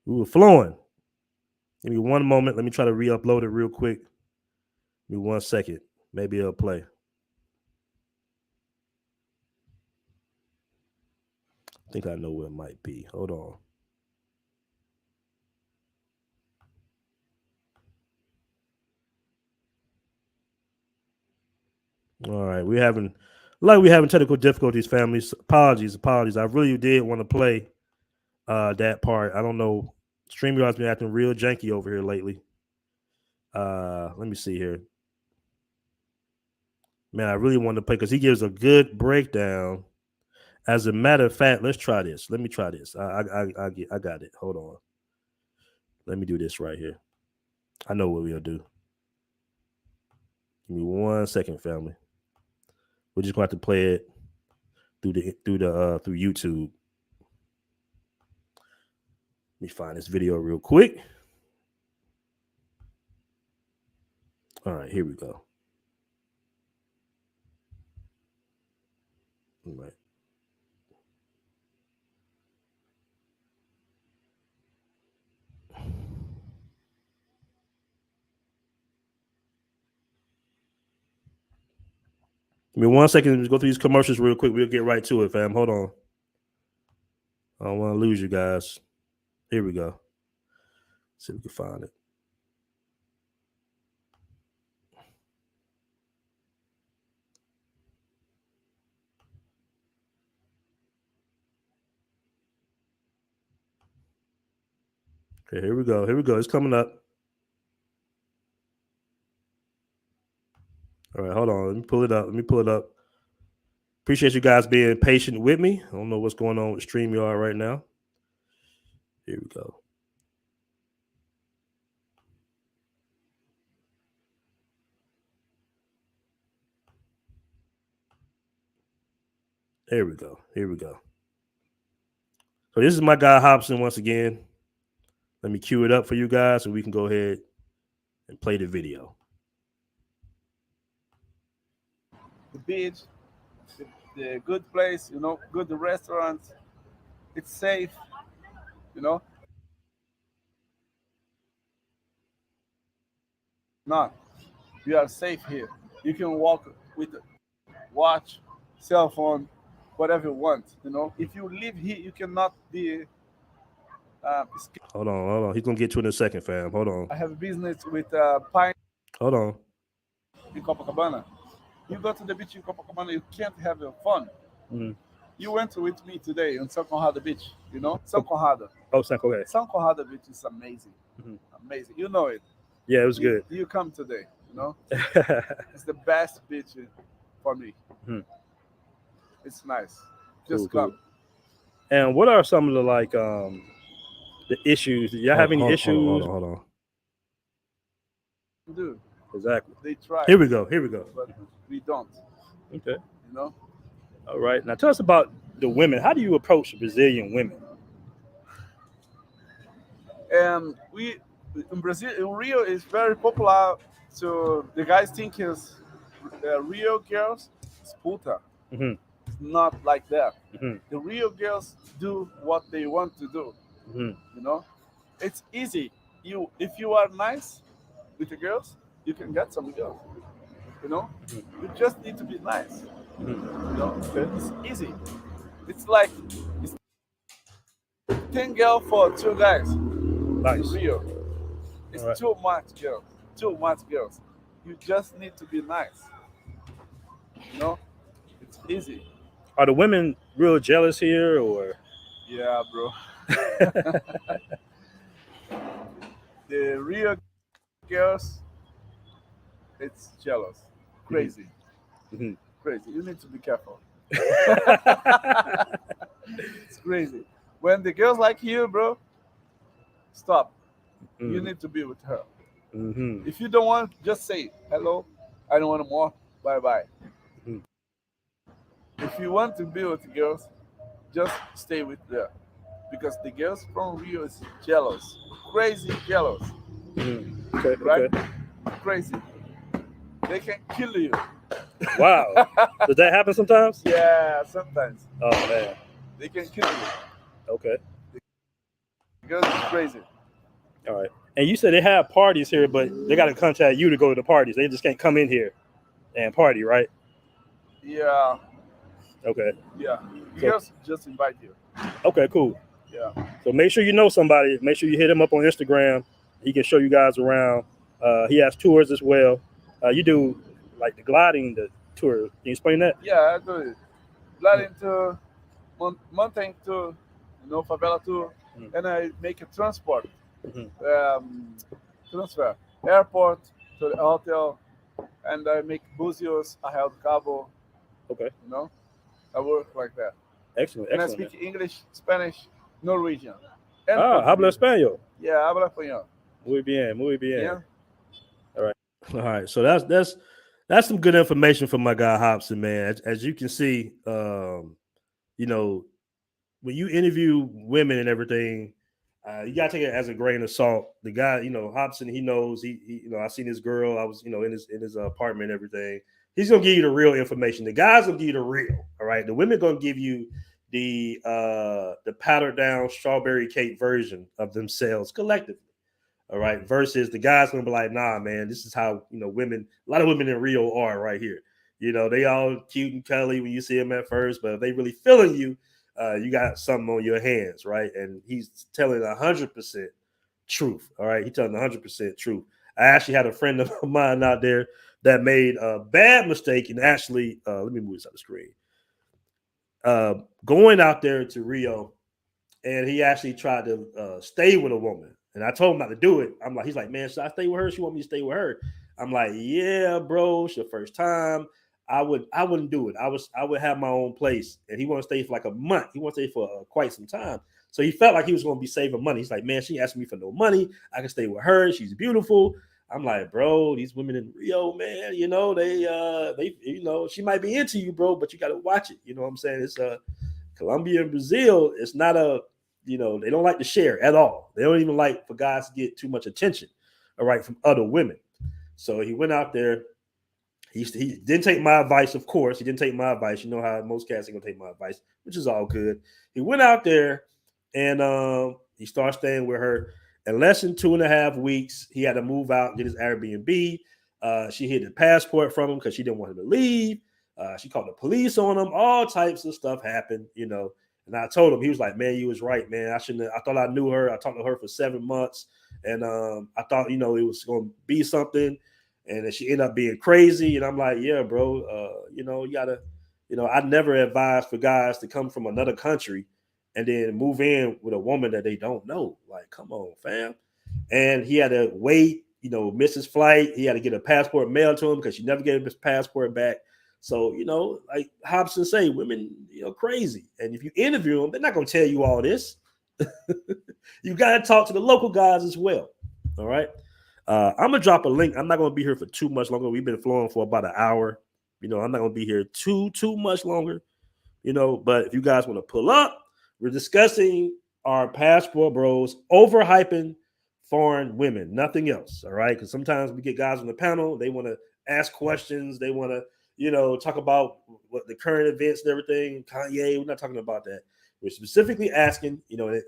Speaker 1: We were flowing. Give me one moment. Let me try to re-upload it real quick. Give me 1 second. Maybe it'll play. I think I know where it might be. Hold on. All right, we're having technical difficulties, families. Apologies. I really did want to play that part. I don't know. StreamYard's been acting real janky over here lately. Let me see here. Man, I really wanted to play because he gives a good breakdown. As a matter of fact, let's try this. Let me try this. I got it. Hold on. Let me do this right here. I know what we'll do. Give me 1 second, family. We're just going to have to play it through YouTube. Let me find this video real quick. All right, here we go. All right. Give me 1 second. Let's go through these commercials real quick. We'll get right to it, fam. Hold on. I don't want to lose you guys. Here we go. See if we can find it. Okay, here we go. It's coming up. All right, hold on. Let me pull it up. Appreciate you guys being patient with me. I don't know what's going on with StreamYard right now. Here we go. Here we go. So this is my guy Hobson once again. Let me cue it up for you guys so we can go ahead and play the video.
Speaker 7: The beach, the good place, good restaurants. It's safe, Not. You are safe here. You can walk with a watch, cell phone, whatever you want. If you live here, you cannot be.
Speaker 1: Hold on. He's gonna get you in a second, fam. Hold on.
Speaker 7: I have a business with Pine
Speaker 1: Hold on.
Speaker 7: in Copacabana. You go to the beach in Copacabana, you can't have fun.
Speaker 1: Mm-hmm.
Speaker 7: You went with me today on São Conrado Beach, São Conrado.
Speaker 1: Oh, okay.
Speaker 7: São Conrado Beach is amazing.
Speaker 1: Mm-hmm.
Speaker 7: Amazing. You know it.
Speaker 1: Yeah, it was good.
Speaker 7: You come today, It's the best beach for me.
Speaker 1: Mm-hmm.
Speaker 7: It's nice. Just
Speaker 1: Cool.
Speaker 7: come.
Speaker 1: And what are some of the the issues? Do y'all have any issues? Hold on.
Speaker 7: Do.
Speaker 1: Exactly.
Speaker 7: They try.
Speaker 1: Here we go.
Speaker 7: But we don't.
Speaker 1: Okay.
Speaker 7: All
Speaker 1: right. Now tell us about the women. How do you approach Brazilian women?
Speaker 7: We in Brazil, in Rio, is very popular. So the guys think is Rio girls is puta.
Speaker 1: Mm-hmm.
Speaker 7: It's not like that.
Speaker 1: Mm-hmm.
Speaker 7: The Rio girls do what they want to do.
Speaker 1: Mm-hmm.
Speaker 7: It's easy. If you are nice with the girls, you can get some girls.
Speaker 1: Mm-hmm.
Speaker 7: You just need to be nice.
Speaker 1: Mm-hmm.
Speaker 7: It's easy. It's like 10 girls for 2 guys.
Speaker 1: Nice.
Speaker 7: Rio. It's
Speaker 1: All right.
Speaker 7: Too much girls. You just need to be nice. It's easy.
Speaker 1: Are the women real jealous here, or?
Speaker 7: Yeah, bro. The Rio girls, it's jealous. Crazy.
Speaker 1: Mm-hmm.
Speaker 7: Crazy. You need to be careful. It's crazy. When the girls like you, bro, stop.
Speaker 1: Mm-hmm.
Speaker 7: You need to be with her.
Speaker 1: Mm-hmm.
Speaker 7: If you don't want, just say hello. I don't want more. Bye.
Speaker 1: Mm-hmm.
Speaker 7: If you want to be with the girls, just stay with them, because the girls from Rio is jealous, crazy jealous.
Speaker 1: Mm-hmm. Okay.
Speaker 7: Right?
Speaker 1: Okay.
Speaker 7: Crazy. They can kill you.
Speaker 1: Wow. Does that happen sometimes?
Speaker 7: Yeah, sometimes.
Speaker 1: Oh man.
Speaker 7: They can kill you.
Speaker 1: Okay.
Speaker 7: The girls is crazy.
Speaker 1: All right. And you said they have parties here, but they got to contact you to go to the parties. They just can't come in here and party, right?
Speaker 7: Yeah.
Speaker 1: Okay.
Speaker 7: Yeah. The
Speaker 1: So-
Speaker 7: girls just invite you.
Speaker 1: Okay, cool.
Speaker 7: Yeah.
Speaker 1: So make sure you know somebody. Make sure you hit him up on Instagram. He can show you guys around. He has tours as well. You do like the gliding, tour. Can you explain that?
Speaker 7: Yeah, I do it. Latin tour, mountain tour, favela tour, and I make a transport,
Speaker 1: Mhm.
Speaker 7: um, transfer, airport to the hotel, and I make buzios, I have cabo,
Speaker 1: Okay.
Speaker 7: you know, I work like that.
Speaker 1: Excellent.
Speaker 7: And I
Speaker 1: Excellent, man.
Speaker 7: speak English, Spanish, Norwegian, and
Speaker 1: Habla
Speaker 7: Portuguese.
Speaker 1: español.
Speaker 7: Yeah, habla español.
Speaker 1: Muy bien. Muy bien.
Speaker 7: Bien.
Speaker 1: All right. All right. So that's some good information from my guy Hobson, man. As you can see, you know, when you interview women and everything, you gotta take it as a grain of salt. The guy, Hobson, he knows. I seen this girl. I was, in his apartment and everything. He's gonna give you the real information. The guys gonna give you the real. All right. The women gonna give you the powdered down strawberry cake version of themselves collectively. All right. Versus the guys gonna be like, nah, man, this is how women. A lot of women in Rio are right here. They all cute and cuddly when you see them at first, but if they really feeling you, you got something on your hands, right? And he's telling 100% truth. All right, he's telling 100% truth. I actually had a friend of mine out there that made a bad mistake and actually, let me move this out the screen. Going out there to Rio, and he actually tried to stay with a woman. And I told him not to do it. He's like, man, should I stay with her? She want me to stay with her. I'm like, yeah, bro, it's your first time. I wouldn't do it. I would have my own place. And he want to stay for like a month. He want to stay for quite some time. So he felt like he was going to be saving money. He's like, man, she asked me for no money. I can stay with her. She's beautiful. I'm like, bro, these women in Rio, man, they she might be into you, bro, but you got to watch it. You know what I'm saying? It's Colombia and Brazil. It's not they don't like to share at all. They don't even like for guys to get too much attention, all right, from other women. So he went out there. He didn't take my advice, of course. He didn't take my advice. You know how most cats ain't gonna take my advice, which is all good. He went out there and he started staying with her. In less than 2.5 weeks, he had to move out and get his Airbnb. She hid the passport from him because she didn't want him to leave. She called the police on him. All types of stuff happened, And I told him, he was like, man, you was right, man. I thought I knew her. I talked to her for 7 months. And I thought, it was going to be something. And then she ended up being crazy. And I'm like, yeah, bro, you gotta, I never advise for guys to come from another country and then move in with a woman that they don't know. Like, come on, fam. And he had to wait, miss his flight. He had to get a passport mailed to him because she never gave him his passport back. So, like Hobson say, women, crazy. And if you interview them, they're not going to tell you all this. You got to talk to the local guys as well. All right. I'm gonna drop a link. I'm not gonna be here for too much longer. We've been flowing for about an hour. I'm not gonna be here too much longer. But if you guys want to pull up, we're discussing our passport bros overhyping foreign women, nothing else. All right, because sometimes we get guys on the panel, they want to ask questions, they want to talk about what the current events and everything. Kanye, we're not talking about that. We're specifically asking,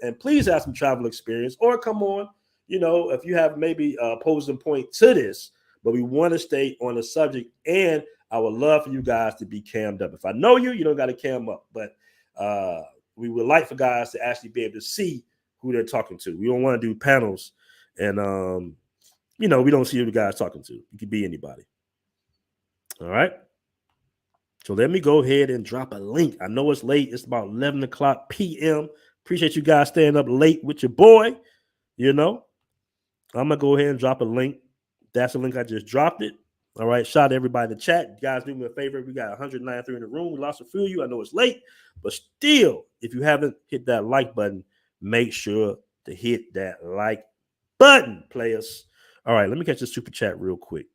Speaker 1: and please have some travel experience or come on. If you have maybe a opposing point to this, but we want to stay on the subject, and I would love for you guys to be cammed up. If I know you, you don't got to cam up, but we would like for guys to actually be able to see who they're talking to. We don't want to do panels, and we don't see who the guy's talking to. It could be anybody. All right. So let me go ahead and drop a link. I know it's late. It's about 11 o'clock p.m. Appreciate you guys staying up late with your boy. I'm going to go ahead and drop a link. That's the link. I just dropped it. All right. Shout out to everybody in the chat. You guys do me a favor. We got 193 in the room. We lost a few of you. I know it's late, but still, if you haven't hit that like button, make sure to hit that like button, players. All right. Let me catch this super chat real quick.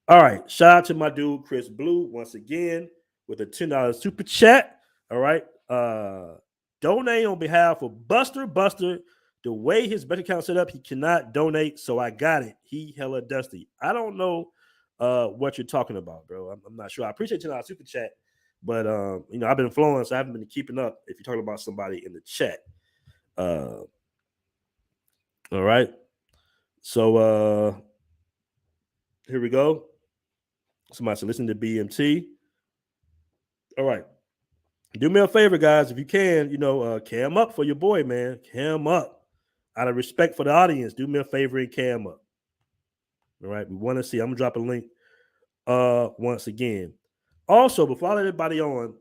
Speaker 1: All right. Shout out to my dude, Chris Blue, once again with a $10 super chat. All right. Donate on behalf of Buster. The way his bank account set up, he cannot donate, so I got it. He hella dusty. I don't know what you're talking about, bro. I'm not sure. I appreciate $10 super chat, but I've been flowing, so I haven't been keeping up. If you're talking about somebody in the chat, all right. So here we go. Somebody said, listen to BMT. All right. Do me a favor, guys, if you can, cam up for your boy, man. Cam up. Out of respect for the audience, do me a favor and cam up. All right, we want to see. I'm gonna drop a link once again. Also, before I let everybody on,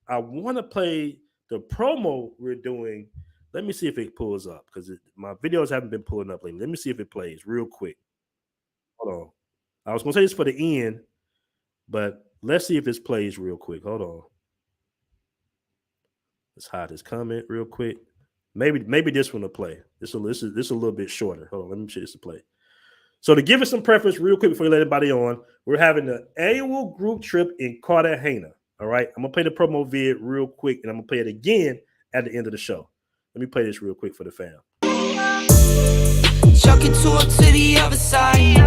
Speaker 1: I want to play the promo we're doing. Let me see if it pulls up because my videos haven't been pulling up lately. Let me see if it plays real quick. Hold on. I was gonna say this for the end, but let's see if this plays real quick. Hold on. Let's hide this comment real quick. Maybe this one will play. This is a little bit shorter. Hold on, let me see this to play. So to give it some preference real quick before you let everybody on, we're having an annual group trip in Cartagena. All right, I'm gonna play the promo vid real quick, and I'm gonna play it again at the end of the show. Let me play this real quick for the fam.
Speaker 8: Chuck it to the other side.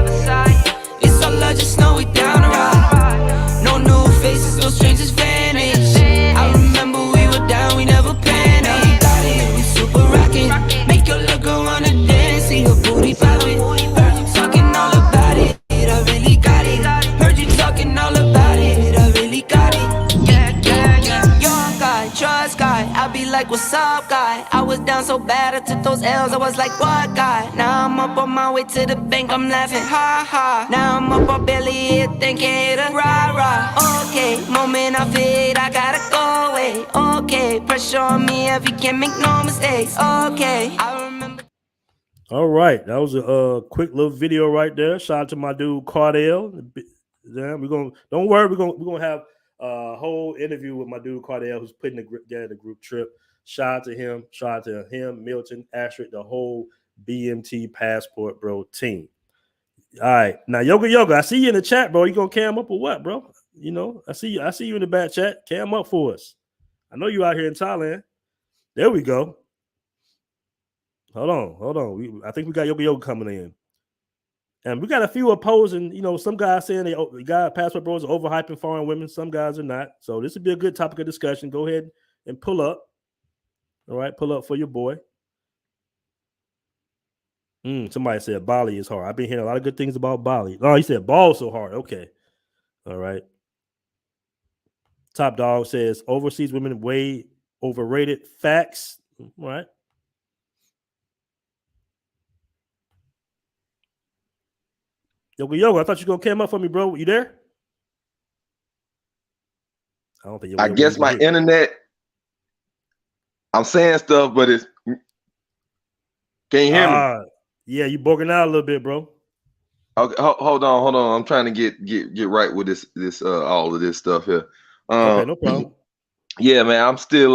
Speaker 8: It's all love, just know we down to ride. No new faces, no strangers vanish. I remember we were down, we never panicked. Now we got it, we super rockin'. Make your little girl wanna dance, see her booty poppin'. Heard you talking all about it, I really got it. Heard you talking all about it, I really got it. Yeah. Young guy, trust guy, I be like, what's up, guy? I was down so bad, I took those L's, I was like, what, guy? Now I'm up on my way to the bank, I'm laughing, ha, ha. Now I'm up on belly here, thinking it a rah. Okay, moment I fade, I gotta go away. Okay, pressure on me if you can't make no mistakes. Okay, I remember.
Speaker 1: All right, that was a quick little video right there. Shout out to my dude Cardell. Yeah, don't worry, we're gonna have a whole interview with my dude Cardell, who's putting together the group trip. Shout out to him, Milton, Astrid, the whole BMT Passport Bro team. All right, now Yoga, I see you in the chat, bro. You gonna cam up or what, bro? You know, I see you in the back chat. Cam up for us. I know you out here in Thailand. There we go. Hold on. I think we got Yoga coming in. And we got a few opposing, some guys saying the guy Passport Bros are overhyping foreign women. Some guys are not. So this would be a good topic of discussion. Go ahead and pull up. All right, pull up for your boy. Somebody said Bali is hard. I've been hearing a lot of good things about Bali. Oh, he said ball so hard. Okay. All right. Top Dog says overseas women way overrated. Facts. All right. Yoga, I thought you were gonna come up for me, bro. You there? I don't think
Speaker 9: I guess my internet. I'm saying stuff, but it's. Can you hear me?
Speaker 1: Yeah, you bugging out a little bit, bro.
Speaker 9: Okay, hold on. I'm trying to get right with this all of this stuff here.
Speaker 1: Okay, no problem.
Speaker 9: Yeah, man, I'm still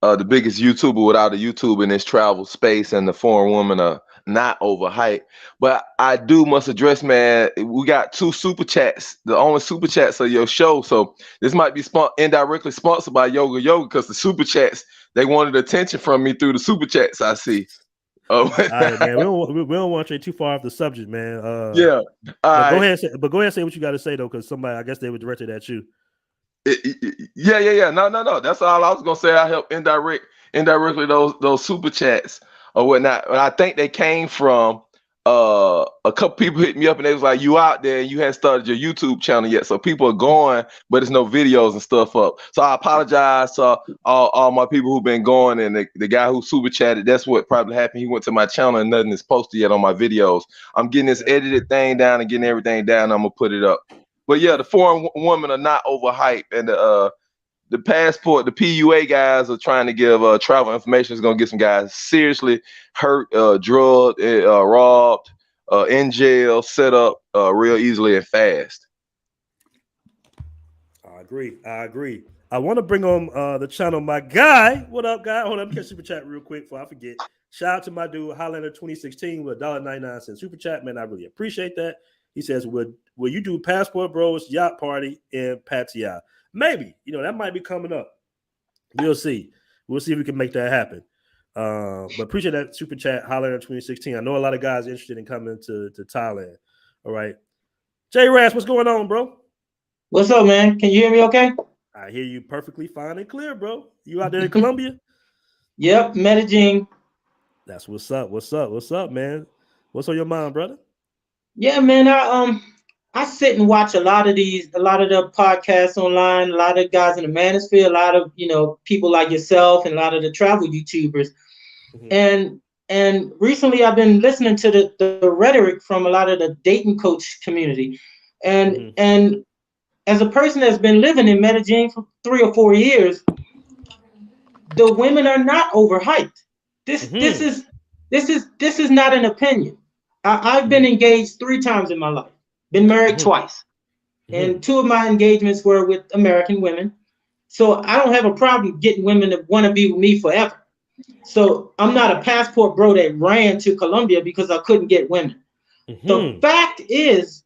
Speaker 9: the biggest YouTuber without a YouTube in this travel space, and the foreign woman are not overhyped. But I must address, man, we got 2 super chats, the only super chats of your show. So this might be indirectly sponsored by Yoga because the super chats, they wanted attention from me through the super chats I see.
Speaker 1: All right, man. We don't want to stray too far off the subject, man.
Speaker 9: Yeah.
Speaker 1: Go ahead and say what you got to say though, because somebody, I guess they were directed at you.
Speaker 9: Yeah. No. That's all I was gonna say. I help indirectly those super chats or whatnot. And I think they came from a couple people hit me up and they was like, "You out there? And you hadn't started your YouTube channel yet." So people are going, but there's no videos and stuff up. So I apologize to all my people who've been going, and the guy who super chatted. That's what probably happened. He went to my channel and nothing is posted yet on my videos. I'm getting this edited thing down and getting everything down. I'm gonna put it up. But yeah, the foreign women are not overhyped, and the passport, the PUA guys are trying to give travel information. Is gonna get some guys seriously hurt, drugged, robbed, in jail, set up real easily and fast.
Speaker 1: I agree. I want to bring on the channel my guy. What up, guy? Hold on, let me catch super chat real quick before I forget. Shout out to my dude Highlander 2016 with $1.99 super chat, man. I really appreciate that. He says, will you do Passport Bros yacht party in Pattaya? Maybe, that might be coming up. We'll see if we can make that happen. But appreciate that super chat, Highlander 2016. I know a lot of guys interested in coming to Thailand. All right. J Rass, what's going on, bro?
Speaker 10: What's up, man? Can you hear me okay?
Speaker 1: I hear you perfectly fine and clear, bro. You out there in Colombia?
Speaker 10: Yep, Medellin.
Speaker 1: That's what's up. What's up, man? What's on your mind, brother?
Speaker 10: Yeah, man. I sit and watch a lot of the podcasts online, a lot of guys in the manosphere, a lot of people like yourself and a lot of the travel YouTubers. Mm-hmm. And recently I've been listening to the rhetoric from a lot of the dating coach community. And as a person that's been living in Medellin for 3 or 4 years, the women are not overhyped. This is not an opinion. I've been engaged 3 times in my life, been married twice, and 2 of my engagements were with American women. So I don't have a problem getting women that want to be with me forever. So I'm not a passport bro that ran to Colombia because I couldn't get women. The fact is,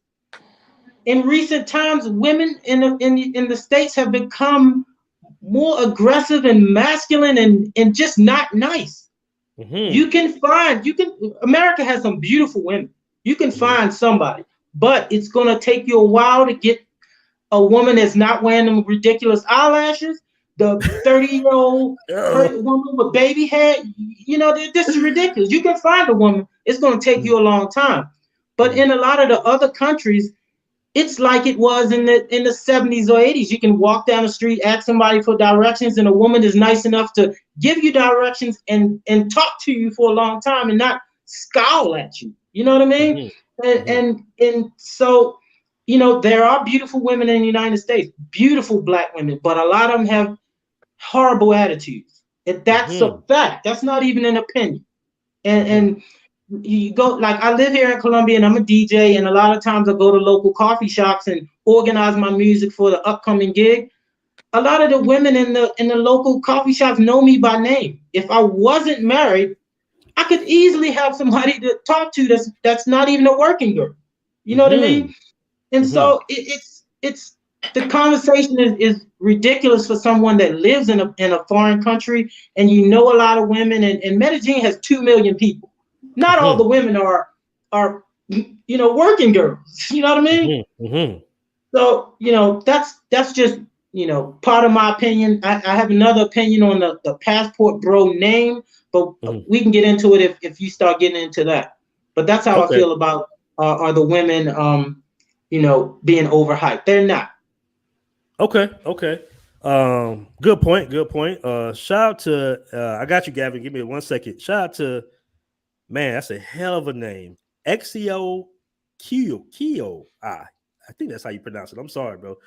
Speaker 10: in recent times, women in the States have become more aggressive and masculine and just not nice. America has some beautiful women. You can find somebody, but it's gonna take you a while to get a woman that's not wearing them ridiculous eyelashes, the 30-year-old woman with baby hair. This is ridiculous. You can find a woman. It's gonna take you a long time. But in a lot of the other countries, it's like it was in the 70s or 80s. You can walk down the street, ask somebody for directions, and a woman is nice enough to give you directions and talk to you for a long time and not scowl at you. You know what I mean? And so, there are beautiful women in the United States, beautiful Black women, but a lot of them have horrible attitudes. And that's a fact. That's not even an opinion. And you go, like, I live here in Colombia and I'm a DJ, and a lot of times I go to local coffee shops and organize my music for the upcoming gig. A lot of the women in the local coffee shops know me by name. If I wasn't married, I could easily have somebody to talk to that's not even a working girl. You know what I mean? And so it's the conversation is ridiculous for someone that lives in a foreign country, and a lot of women, and Medellin has 2 million people. Not all the women are working girls. You know what I mean? So that's just part of my opinion. I have another opinion on the passport bro name, but we can get into it if you start getting into that. But that's how I feel about are the women being overhyped. They're not.
Speaker 1: Okay. Good point. Shout out to I got you, Gavin. Give me 1 second. Shout out to, man, that's a hell of a name. Exio Kio. I think that's how you pronounce it. I'm sorry, bro.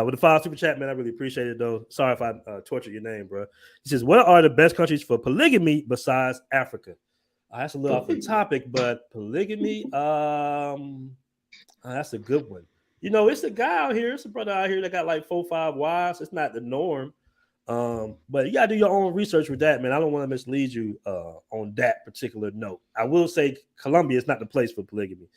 Speaker 1: With the 5 super chat, man, I really appreciate it, though. Sorry if I tortured your name, bro. He says, what are the best countries for polygamy besides Africa? That's a little off the topic, but polygamy, that's a good one. It's a guy out here, it's a brother out here that got like 4 or 5 wives. It's not the norm. But you gotta do your own research with that, man. I don't want to mislead you on that particular note. I will say Colombia is not the place for polygamy.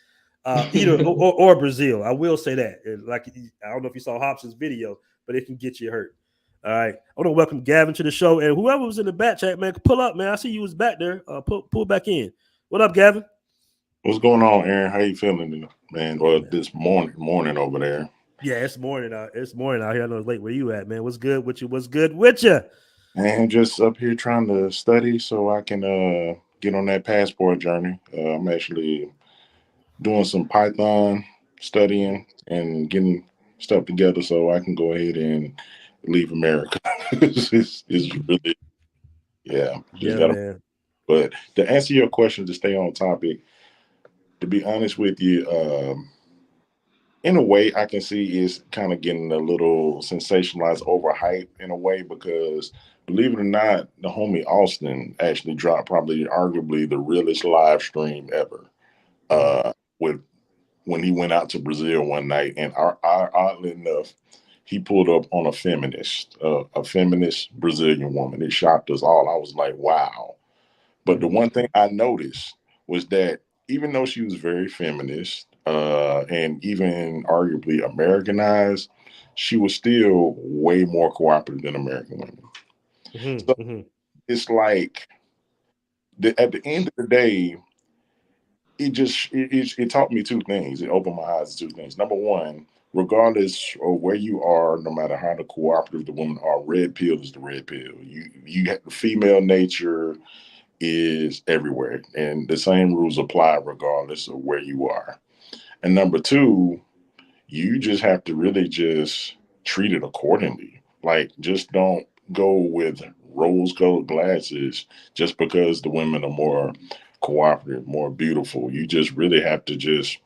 Speaker 1: Either or Brazil. I will say that. Like, I don't know if you saw Hobson's video, but it can get you hurt. All right. I want to welcome Gavin to the show, and whoever was in the back chat, man, pull up, man. I see you was back there. Pull back in. What up, Gavin?
Speaker 11: What's going on, Aaron? How you feeling, man? Well, this morning over there.
Speaker 1: Yeah, it's morning out. It's morning out here. I know it's late. Where you at, man? What's good with you? What's good with you?
Speaker 11: And just up here trying to study so I can get on that passport journey. I'm actually doing some Python studying and getting stuff together so I can go ahead and leave America. it's really, man. But to answer your question, to stay on topic, to be honest with you, in a way, I can see it's kind of getting a little sensationalized, overhyped in a way, because believe it or not, the homie Austin actually dropped probably arguably the realest live stream ever. When he went out to Brazil one night, and oddly enough, he pulled up on a feminist Brazilian woman. It shocked us all. I was like, wow. But the one thing I noticed was that even though she was very feminist and even arguably Americanized, she was still way more cooperative than American women. So it's like at the end of the day, it taught me 2 things. It opened my eyes to 2 things. Number one, regardless of where you are, no matter how the cooperative the women are, red pill is the red pill. You have the female nature is everywhere, and the same rules apply regardless of where you are. And number 2, you just have to really just treat it accordingly. Like, just don't go with rose-colored glasses just because the women are more cooperative, more beautiful. You just really have to just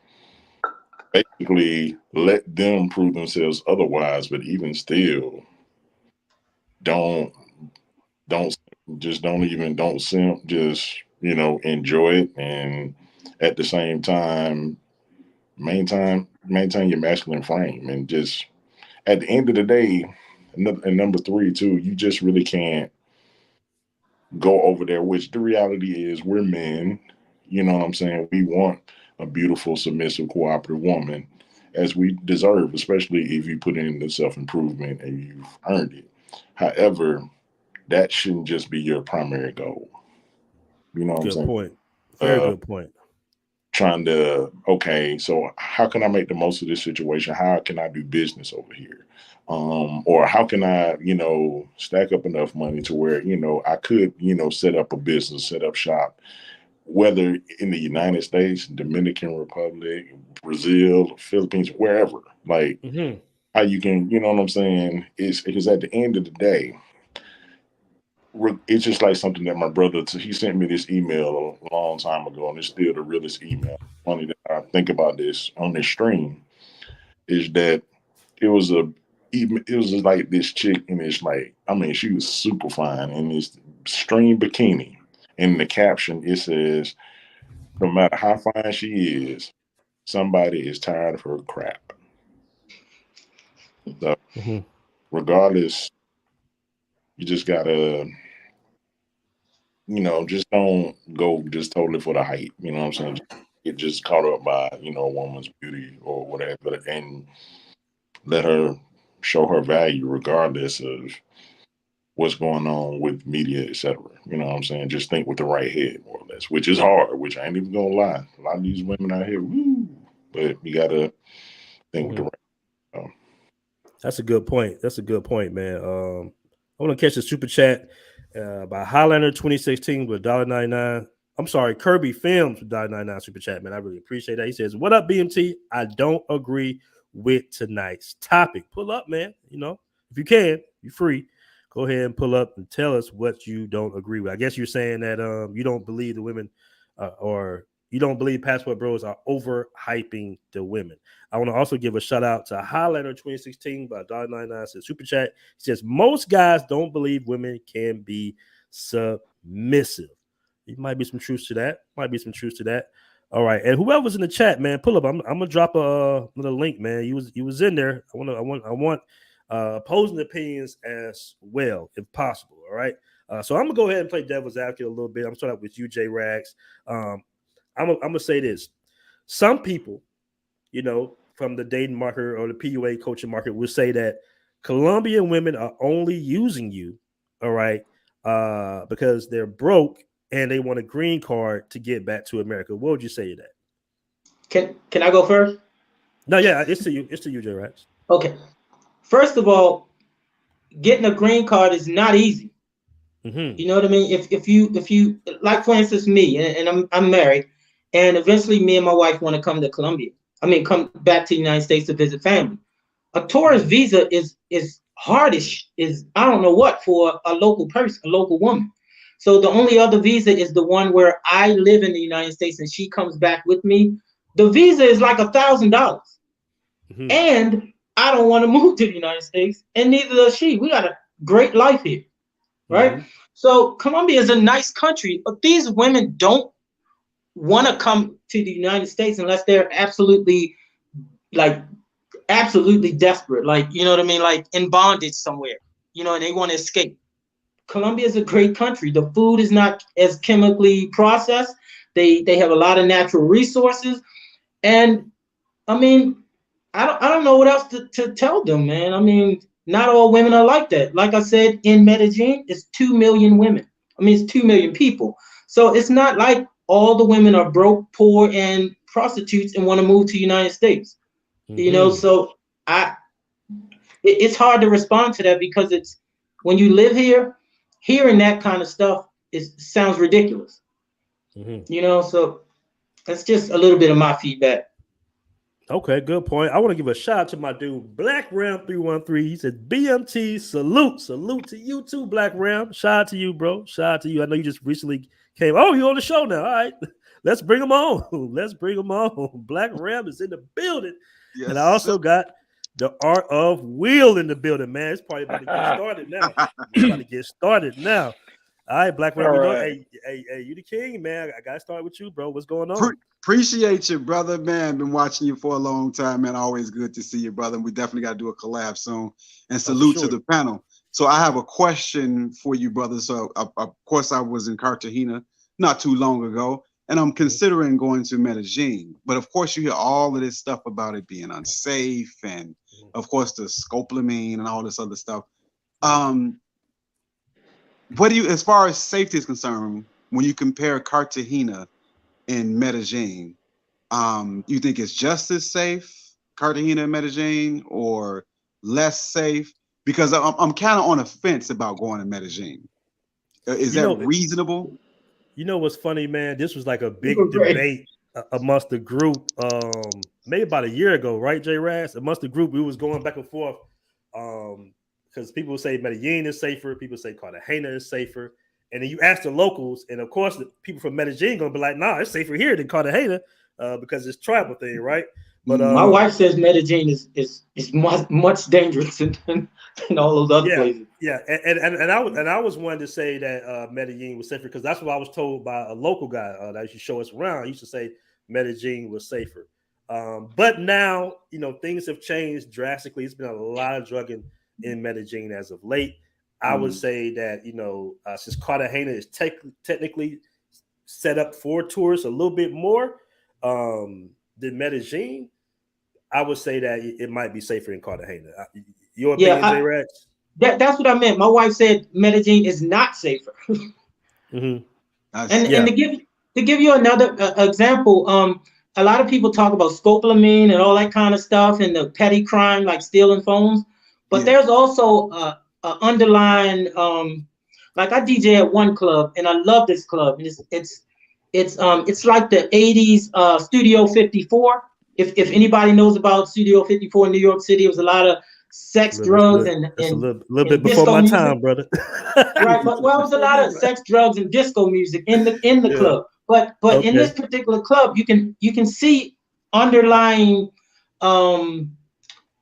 Speaker 11: basically let them prove themselves otherwise. But even still, don't don't don't simp. Just enjoy it, and at the same time maintain your masculine frame, and just at the end of the day, and number three too, you just really can't go over there, which the reality is we're men, you know what I'm saying? We want a beautiful, submissive, cooperative woman as we deserve, especially if you put in the self-improvement and you've earned it. However, that shouldn't just be your primary goal. You know what I'm
Speaker 1: Good
Speaker 11: saying?
Speaker 1: point. Very good point.
Speaker 11: Trying to, okay, so how can I make the most of this situation? How can I do business over here? Or how can I, stack up enough money to where, I could, set up a business, set up shop, whether in the United States, Dominican Republic, Brazil, Philippines, wherever. Like how you can, you know what I'm saying? It's because at the end of the day, it's just like something that my brother, he sent me this email a long time ago, and it's still the realest email. Funny that I think about this on this stream is that it was just like this chick, and it's like, I mean, she was super fine in this string bikini. In the caption, it says, no matter how fine she is, somebody is tired of her crap. So regardless, you just gotta, just don't go just totally for the hype. You know what I'm saying? Get just caught up by, a woman's beauty or whatever, and let her show her value regardless of what's going on with media, etc. You know what I'm saying? Just think with the right head, more or less, which is hard, which I ain't even gonna lie. A lot of these women out here, woo, but you gotta think with the right.
Speaker 1: That's a good point. That's a good point, man. I want to catch the super chat by Highlander 2016 with $1.99. I'm sorry, Kirby Films with $1.99 super chat, man. I really appreciate that. He says, "What up, BMT? I don't agree with tonight's topic." Pull up, man. If you can, you're free. Go ahead and pull up and tell us what you don't agree with. I guess you're saying that you don't believe the women or you don't believe Passport Bros are overhyping the women. I want to also give a shout out to Highlander 2016 by $1.99 says super chat. He says most guys don't believe women can be submissive. There might be some truth to that. All right, and whoever's in the chat, man, pull up. I'm gonna drop another link, man. You was in there. I want opposing opinions as well, if possible. All right. So I'm gonna go ahead and play devil's advocate a little bit. I'm starting with you, J Rags. I'm gonna say this: some people, from the dating market or the PUA coaching market, will say that Colombian women are only using you, all right, because they're broke and they want a green card to get back to America. What would you say to that?
Speaker 10: Can I go first?
Speaker 1: No, yeah, it's to you. It's to you, J Rags.
Speaker 10: Okay. First of all, getting a green card is not easy. You know what I mean? If you like, for instance, me, and I'm married, and eventually me and my wife want to come to Colombia. I mean, come back to the United States to visit family. A tourist visa is hardish, is I don't know what, for a local person, a local woman. So the only other visa is the one where I live in the United States and she comes back with me. The visa is like $1,000, and I don't want to move to the United States, and neither does she. We got a great life here, right? So Colombia is a nice country, but these women don't want to come to the United States unless they're absolutely desperate, like, you know what I mean, like in bondage somewhere, and they want to escape. Colombia is a great country. The food is not as chemically processed. They have a lot of natural resources, and I mean, I don't know what else to tell them, man. I mean, not all women are like that. Like I said, in Medellin, it's 2 million women. I mean, it's 2 million people. So it's not like all the women are broke, poor, and prostitutes and want to move to the United States. So it's hard to respond to that, because it's when you live here, hearing that kind of stuff sounds ridiculous. So that's just a little bit of my feedback.
Speaker 1: Okay, good point. I want to give a shout out to my dude, Black Ram 313. He said, BMT, salute to you too, Black Ram. Shout out to you, bro. Shout out to you. I know you just recently came. Oh, you on the show now. All right, let's bring him on. Let's bring him on. Black Ram is in the building.
Speaker 12: Yes,
Speaker 1: and I also got the Art of Wheel in the building, man. It's probably about to get started now. It's about to get started now. All right, Black Ram, you know, hey, you the king, man. I got to start with you, bro. What's going on?
Speaker 12: Appreciate you, brother, man. Been watching you for a long time, man. Always good to see you, brother. And we definitely got to do a collab soon. And salute to the panel. So I have a question for you, brother. So of course I was in Cartagena not too long ago, and I'm considering going to Medellin. But of course you hear all of this stuff about it being unsafe, and of course the scopolamine and all this other stuff. What do you, as far as safety is concerned, when you compare Cartagena and Medellin, you think it's just as safe, Cartagena and Medellin, or less safe? Because I'm kind of on a fence about going to Medellin. Is that reasonable?
Speaker 1: You know what's funny, man? This was like a big debate amongst the group, maybe about a year ago, right, J. Raz? Amongst the group, we was going back and forth. Because people say Medellin is safer, people say Cartagena is safer, and then you ask the locals, and of course the people from Medellin gonna be like, "Nah, it's safer here than Cartagena because it's tribal thing, right?" But
Speaker 10: my wife says Medellin is much dangerous than all those other places.
Speaker 1: Yeah, and I was one to say that Medellin was safer because that's what I was told by a local guy that used to show us around. He used to say Medellin was safer, but now things have changed drastically. It's been a lot of drugging in Medellin as of late. I would say that since Cartagena is technically set up for tourists a little bit more than Medellin, I would say that it might be safer in Cartagena. Your opinion, J-Rex?
Speaker 10: That's what I meant. My wife said Medellin is not safer. And to give you another example, a lot of people talk about scopolamine and all that kind of stuff and the petty crime like stealing phones. But there's also a underlying, like I DJ at one club, and I love this club. It's like the '80s Studio 54. If anybody knows about Studio 54 in New York City, it was a lot of sex, drugs, and
Speaker 1: a little bit before my time, brother.
Speaker 10: Right, but it was a lot of sex, drugs, and disco music in the club. But in this particular club, you can see underlying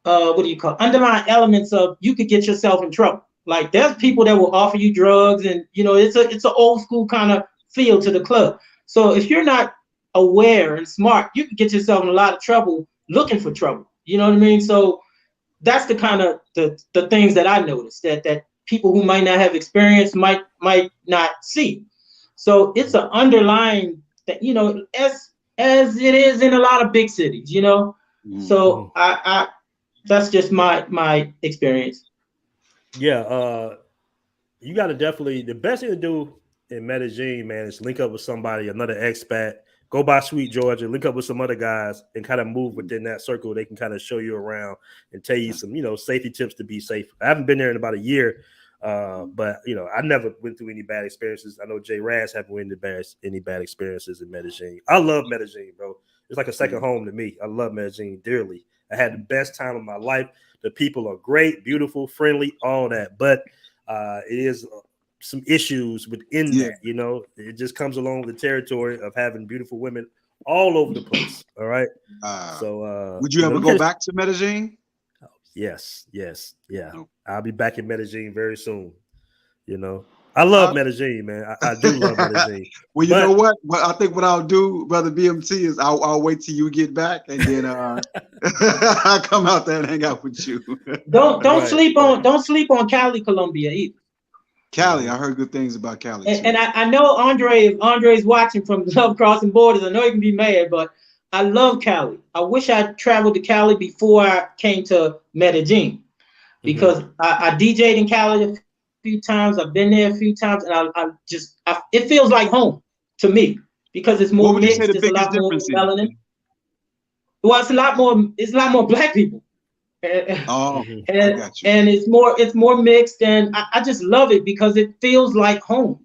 Speaker 10: underlying elements of you could get yourself in trouble. Like there's people that will offer you drugs, and it's an old school kind of feel to the club. So if you're not aware and smart, you can get yourself in a lot of trouble looking for trouble. You know what I mean? So that's the kind of the things that I noticed that people who might not have experience might not see. So it's an underlying that as it is in a lot of big cities. So I that's just my experience.
Speaker 1: Yeah, you got to definitely, the best thing to do in Medellin, man, is link up with somebody, another expat, go by Sweet Georgia, link up with some other guys and kind of move within that circle. They can kind of show you around and tell you some, safety tips to be safe. I haven't been there in about a year, but I never went through any bad experiences. I know Jay Raz haven't went into any bad experiences in Medellin. I love Medellin, bro. It's like a second home to me. I love Medellin dearly. I had the best time of my life. The people are great, beautiful, friendly, all that. But it is some issues within that, It just comes along with the territory of having beautiful women all over the place. All right. So
Speaker 12: would you ever go back to Medellin?
Speaker 1: Yes. Yeah. No. I'll be back in Medellin very soon. I love Medellin, man. I do love Medellin.
Speaker 12: Well, you know what? I think what I'll do, brother BMT, is I'll wait till you get back, and then I'll come out there and hang out with you.
Speaker 10: Don't sleep on Cali, Colombia either.
Speaker 12: Cali, I heard good things about Cali.
Speaker 10: And I know Andre's watching from Love Crossing Borders. I know he can be mad, but I love Cali. I wish I traveled to Cali before I came to Medellin, because I DJ'd in Cali a few times. I've been there a few times, and it feels like home to me because it's more mixed. It's a lot more melanin. Well, it's a lot more black people. And it's more mixed, and I just love it because it feels like home.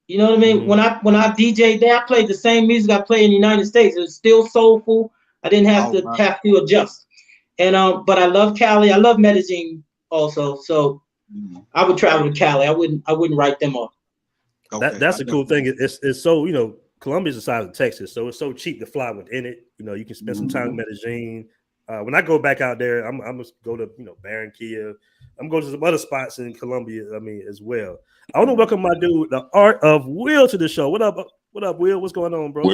Speaker 10: You know what I mean? When I DJ'd there, I played the same music I play in the United States. It's still soulful. I didn't have to adjust. And but I love Cali. I love Medellin also. So I would travel to Cali. I wouldn't write them off.
Speaker 1: That's a cool thing. It's so, you know, Colombia's the size of Texas, so it's so cheap to fly within it. You know, you can spend some time in Medellin. When I go back out there, I'm gonna go to, you know, Barranquilla. I'm going to some other spots in Colombia, I mean, as well. I want to welcome my dude, the Art of Will, to the show. What up, Will? What's going on, bro?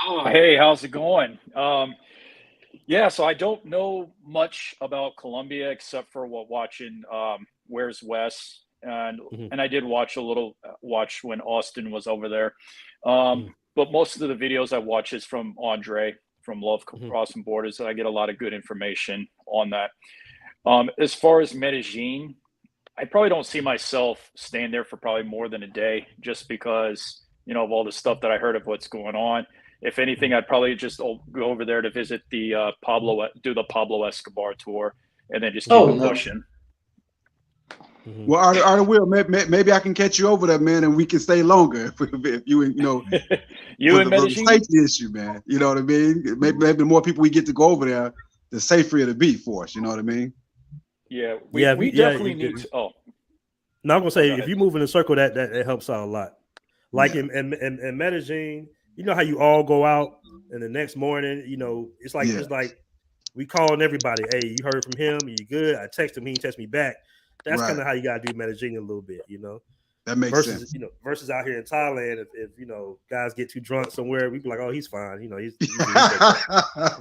Speaker 13: Oh, hey, how's it going? Yeah, so I don't know much about Colombia except for watching Where's Wes, and I did watch when Austin was over there. But most of the videos I watch is from Andre from Love Crossing Borders, and I get a lot of good information on that. As far as Medellin, I probably don't see myself staying there for probably more than a day, just because, you know, of all the stuff that I heard of what's going on. If anything, I'd probably just go over there to visit the do the Pablo Escobar tour, and then just keep it pushing.
Speaker 12: Well, Art Will, maybe I can catch you over there, man, and we can stay longer if you know.
Speaker 13: You in Medellin?
Speaker 12: Safety issue, man. You know what I mean? Maybe the more people we get to go over there, the safer it'll be for us. You know what I mean?
Speaker 13: Yeah, we definitely need to. Oh,
Speaker 1: no, I'm gonna say if you move in a circle, that helps out a lot. Like in Medellin, you know how you all go out and the next morning, you know, it's like we calling everybody. Hey, you heard from him? You good? I text him. He text me back. That's kind of how you gotta do Medellin a little bit, you know.
Speaker 12: That makes sense.
Speaker 1: You know, versus out here in Thailand, if you know guys get too drunk somewhere, we be like, oh, he's fine. You know, he's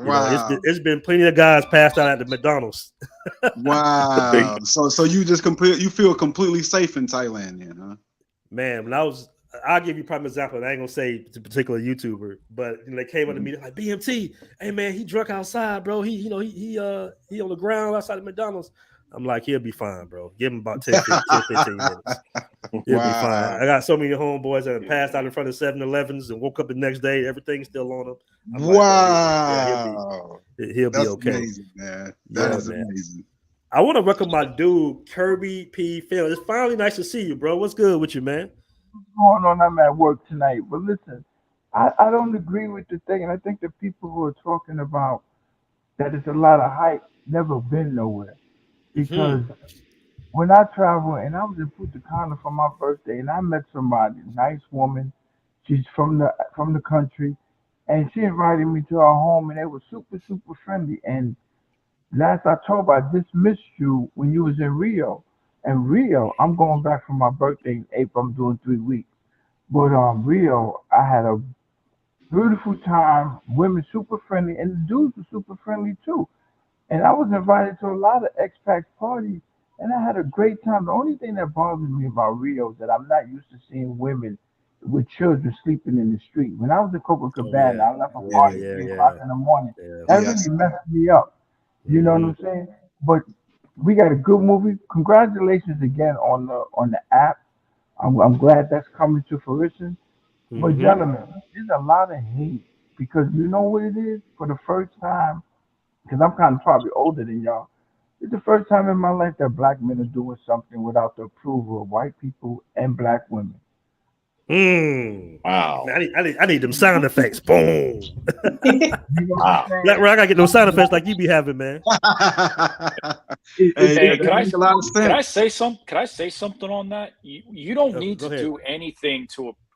Speaker 1: wow. It's been plenty of guys passed out at the McDonald's.
Speaker 12: Wow. So you just you feel completely safe in Thailand, then, huh?
Speaker 1: Man, when I'll give you prime example. And I ain't gonna say it's a particular YouTuber, but you know, they came up to me like, BMT, hey man, he drunk outside, bro. He on the ground outside of McDonald's. I'm like, he'll be fine, bro. Give him about 10, 15 minutes. He'll be fine. I got so many homeboys that have passed out in front of 7-Elevens and woke up the next day. Everything's still on them. I'm
Speaker 12: wow.
Speaker 1: Like, he'll be okay.
Speaker 12: Amazing, man. That is amazing.
Speaker 1: I want to welcome my dude, Kirby P. Phil. It's finally nice to see you, bro. What's good with you, man?
Speaker 14: What's going on? I'm at work tonight. But listen, I don't agree with the thing. And I think the people who are talking about that it's a lot of hype never been nowhere. Because when I travel, and I was in Punta Cana for my birthday, and I met somebody, nice woman. She's from the country, and she invited me to her home, and they were super, super friendly. And last October, I dismissed you when you was in Rio. And Rio, I'm going back for my birthday in April. I'm doing 3 weeks. But Rio, I had a beautiful time. Women super friendly, and the dudes were super friendly too. And I was invited to a lot of expats parties, and I had a great time. The only thing that bothers me about Rio is that I'm not used to seeing women with children sleeping in the street. When I was in Copacabana, I left a party at 3 o'clock in the morning. That really messed me up. You know what I'm saying? But we got a good movie. Congratulations again on the app. I'm glad that's coming to fruition. But gentlemen, there's a lot of hate because you know what it is? For the first time, because I'm kind of probably older than y'all, it's the first time in my life that black men are doing something without the approval of white people and black women.
Speaker 1: Wow. Man, I need them sound effects. Boom. Wow. I gotta get those sound effects like you be having, man.
Speaker 13: Hey, can I say something on that? You don't need to do anything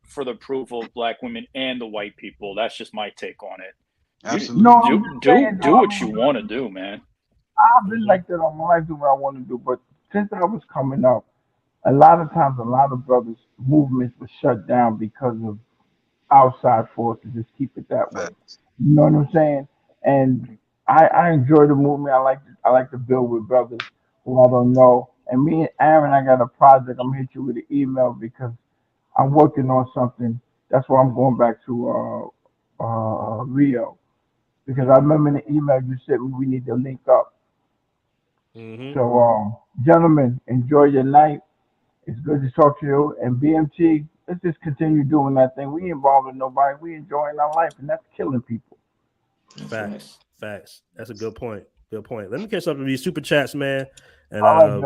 Speaker 13: for the approval of black women and the white people. That's just my take on it.
Speaker 14: Absolutely.
Speaker 13: Do what you want to do, man.
Speaker 14: I've been like that all my life, do what I want to do. But since I was coming up, a lot of times, a lot of brothers' movements were shut down because of outside forces. Just keep it that way. You know what I'm saying? And I enjoy the movement. I like to build with brothers who I don't know. And me and Aaron, I got a project. I'm gonna hit you with an email because I'm working on something. That's why I'm going back to Rio. Because I remember in the email you said we need to link up. So, gentlemen, enjoy your night. It's good to talk to you. And BMT, let's just continue doing that thing. We involved with nobody. We enjoying our life, and that's killing people.
Speaker 1: Facts. That's a good point. Let me catch up with these super chats, man. And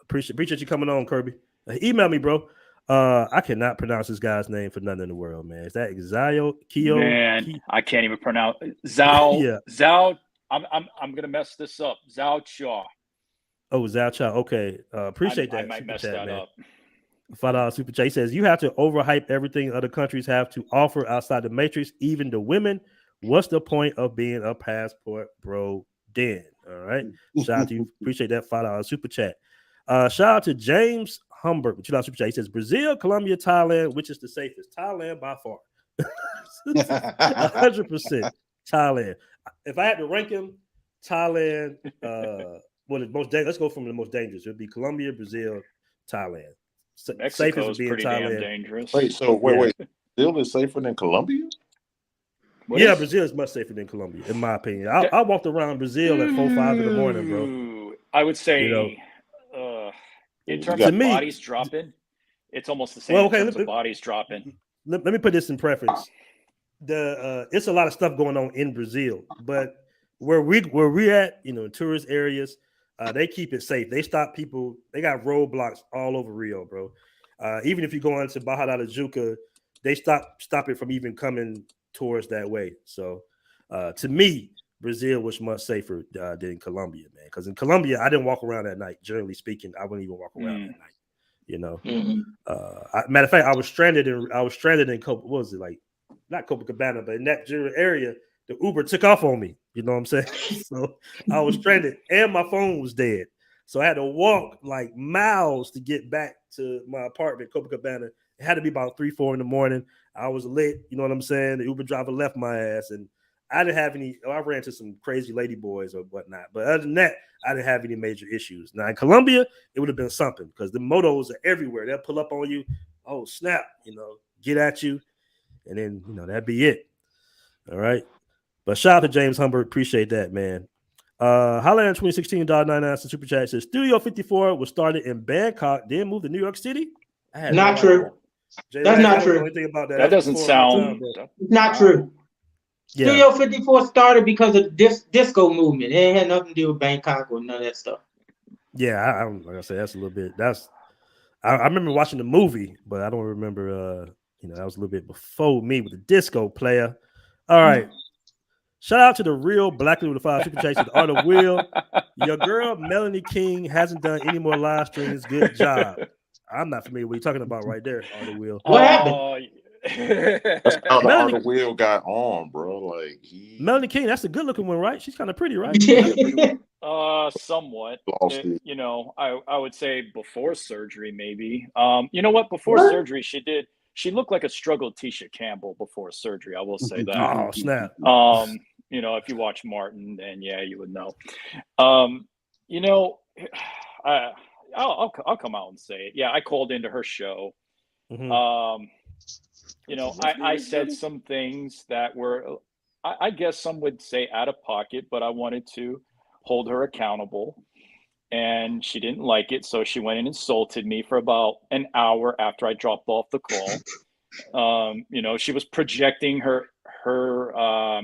Speaker 1: appreciate you coming on, Kirby. Email me, bro. I cannot pronounce this guy's name for nothing in the world, man. Is that Exio Kyo?
Speaker 13: Man, I can't even pronounce Zhao.
Speaker 1: Yeah.
Speaker 13: Zhao. I'm gonna mess this up. Zhao Chua.
Speaker 1: Oh, Zhao Chow. Okay. Appreciate that.
Speaker 13: I might
Speaker 1: super
Speaker 13: mess
Speaker 1: chat,
Speaker 13: that
Speaker 1: man.
Speaker 13: up.
Speaker 1: $5 super chat. He says you have to overhype everything other countries have to offer outside the matrix, even the women. What's the point of being a passport bro? Den. All right. Shout out to you. Appreciate that $5 super chat. Shout out to James Humbert with $2 super chat. He says Brazil, Colombia, Thailand, which is the safest? Thailand by far. 100% Thailand. If I had to rank them, Thailand, well, the most let's go from the most dangerous. It would be Colombia, Brazil, Thailand.
Speaker 13: Mexico is pretty damn dangerous.
Speaker 11: Wait, so wait. Brazil is safer than Colombia?
Speaker 1: Brazil is much safer than Colombia, in my opinion. I walked around Brazil at 4-5 in the morning, bro.
Speaker 13: I would say, in terms of bodies dropping, it's almost the same in terms of bodies dropping.
Speaker 1: Let me put this in preference. It's a lot of stuff going on in Brazil, but where we're at, in tourist areas, they keep it safe. They stop people. They got roadblocks all over Rio, bro. Even if you go into Barra da Tijuca, they stop it from even coming towards that way. So, to me, Brazil was much safer than Colombia, man. Because in Colombia, I didn't walk around at night. Generally speaking, I wouldn't even walk around at night. Matter of fact, I was stranded in what was it, like, not Copacabana, but in that general area. The Uber took off on me. You know what I'm saying? So I was stranded and my phone was dead. So I had to walk like miles to get back to my apartment, Copacabana. It had to be about 3-4 in the morning. I was lit. You know what I'm saying? The Uber driver left my ass, and I didn't have any. I ran into some crazy lady boys or whatnot. But other than that, I didn't have any major issues. Now in Colombia, it would have been something because the motos are everywhere. They'll pull up on you. Oh, snap, get at you. And then, that'd be it. All right. But shout out to James Humbert. Appreciate that, man. Highland 2016 $99 super chat says Studio 54 was started in Bangkok, then moved to New York City.
Speaker 10: Not true. That's not true.
Speaker 1: About that.
Speaker 13: That doesn't sound
Speaker 10: not true.
Speaker 1: Yeah.
Speaker 10: Studio 54 started because of the disco movement. It ain't had nothing to do with Bangkok or none of that stuff.
Speaker 1: Yeah, like I said, that's a little bit. I remember watching the movie, but I don't remember. That was a little bit before me with the disco player. All right. Shout out to the real Black with the 5 super chats with Art of Will. Your girl Melanie King hasn't done any more live streams. Good job. I'm not familiar with what you're talking about right there, Art of Will.
Speaker 10: What happened?
Speaker 11: That's how the Art of Will got on, bro. Like
Speaker 1: Melanie King, that's a good looking one, right? She's kind of pretty, right?
Speaker 13: Somewhat. I would say before surgery, maybe. You know what? Before surgery, she looked like a struggled Tisha Campbell before surgery. I will say that.
Speaker 1: Oh, snap.
Speaker 13: If you watch Martin, then yeah, you would know. I'll come out and say it. Yeah, I called into her show. I said some things that were, I guess some would say out of pocket, but I wanted to hold her accountable. And she didn't like it, so she went and insulted me for about an hour after I dropped off the call. She was projecting her her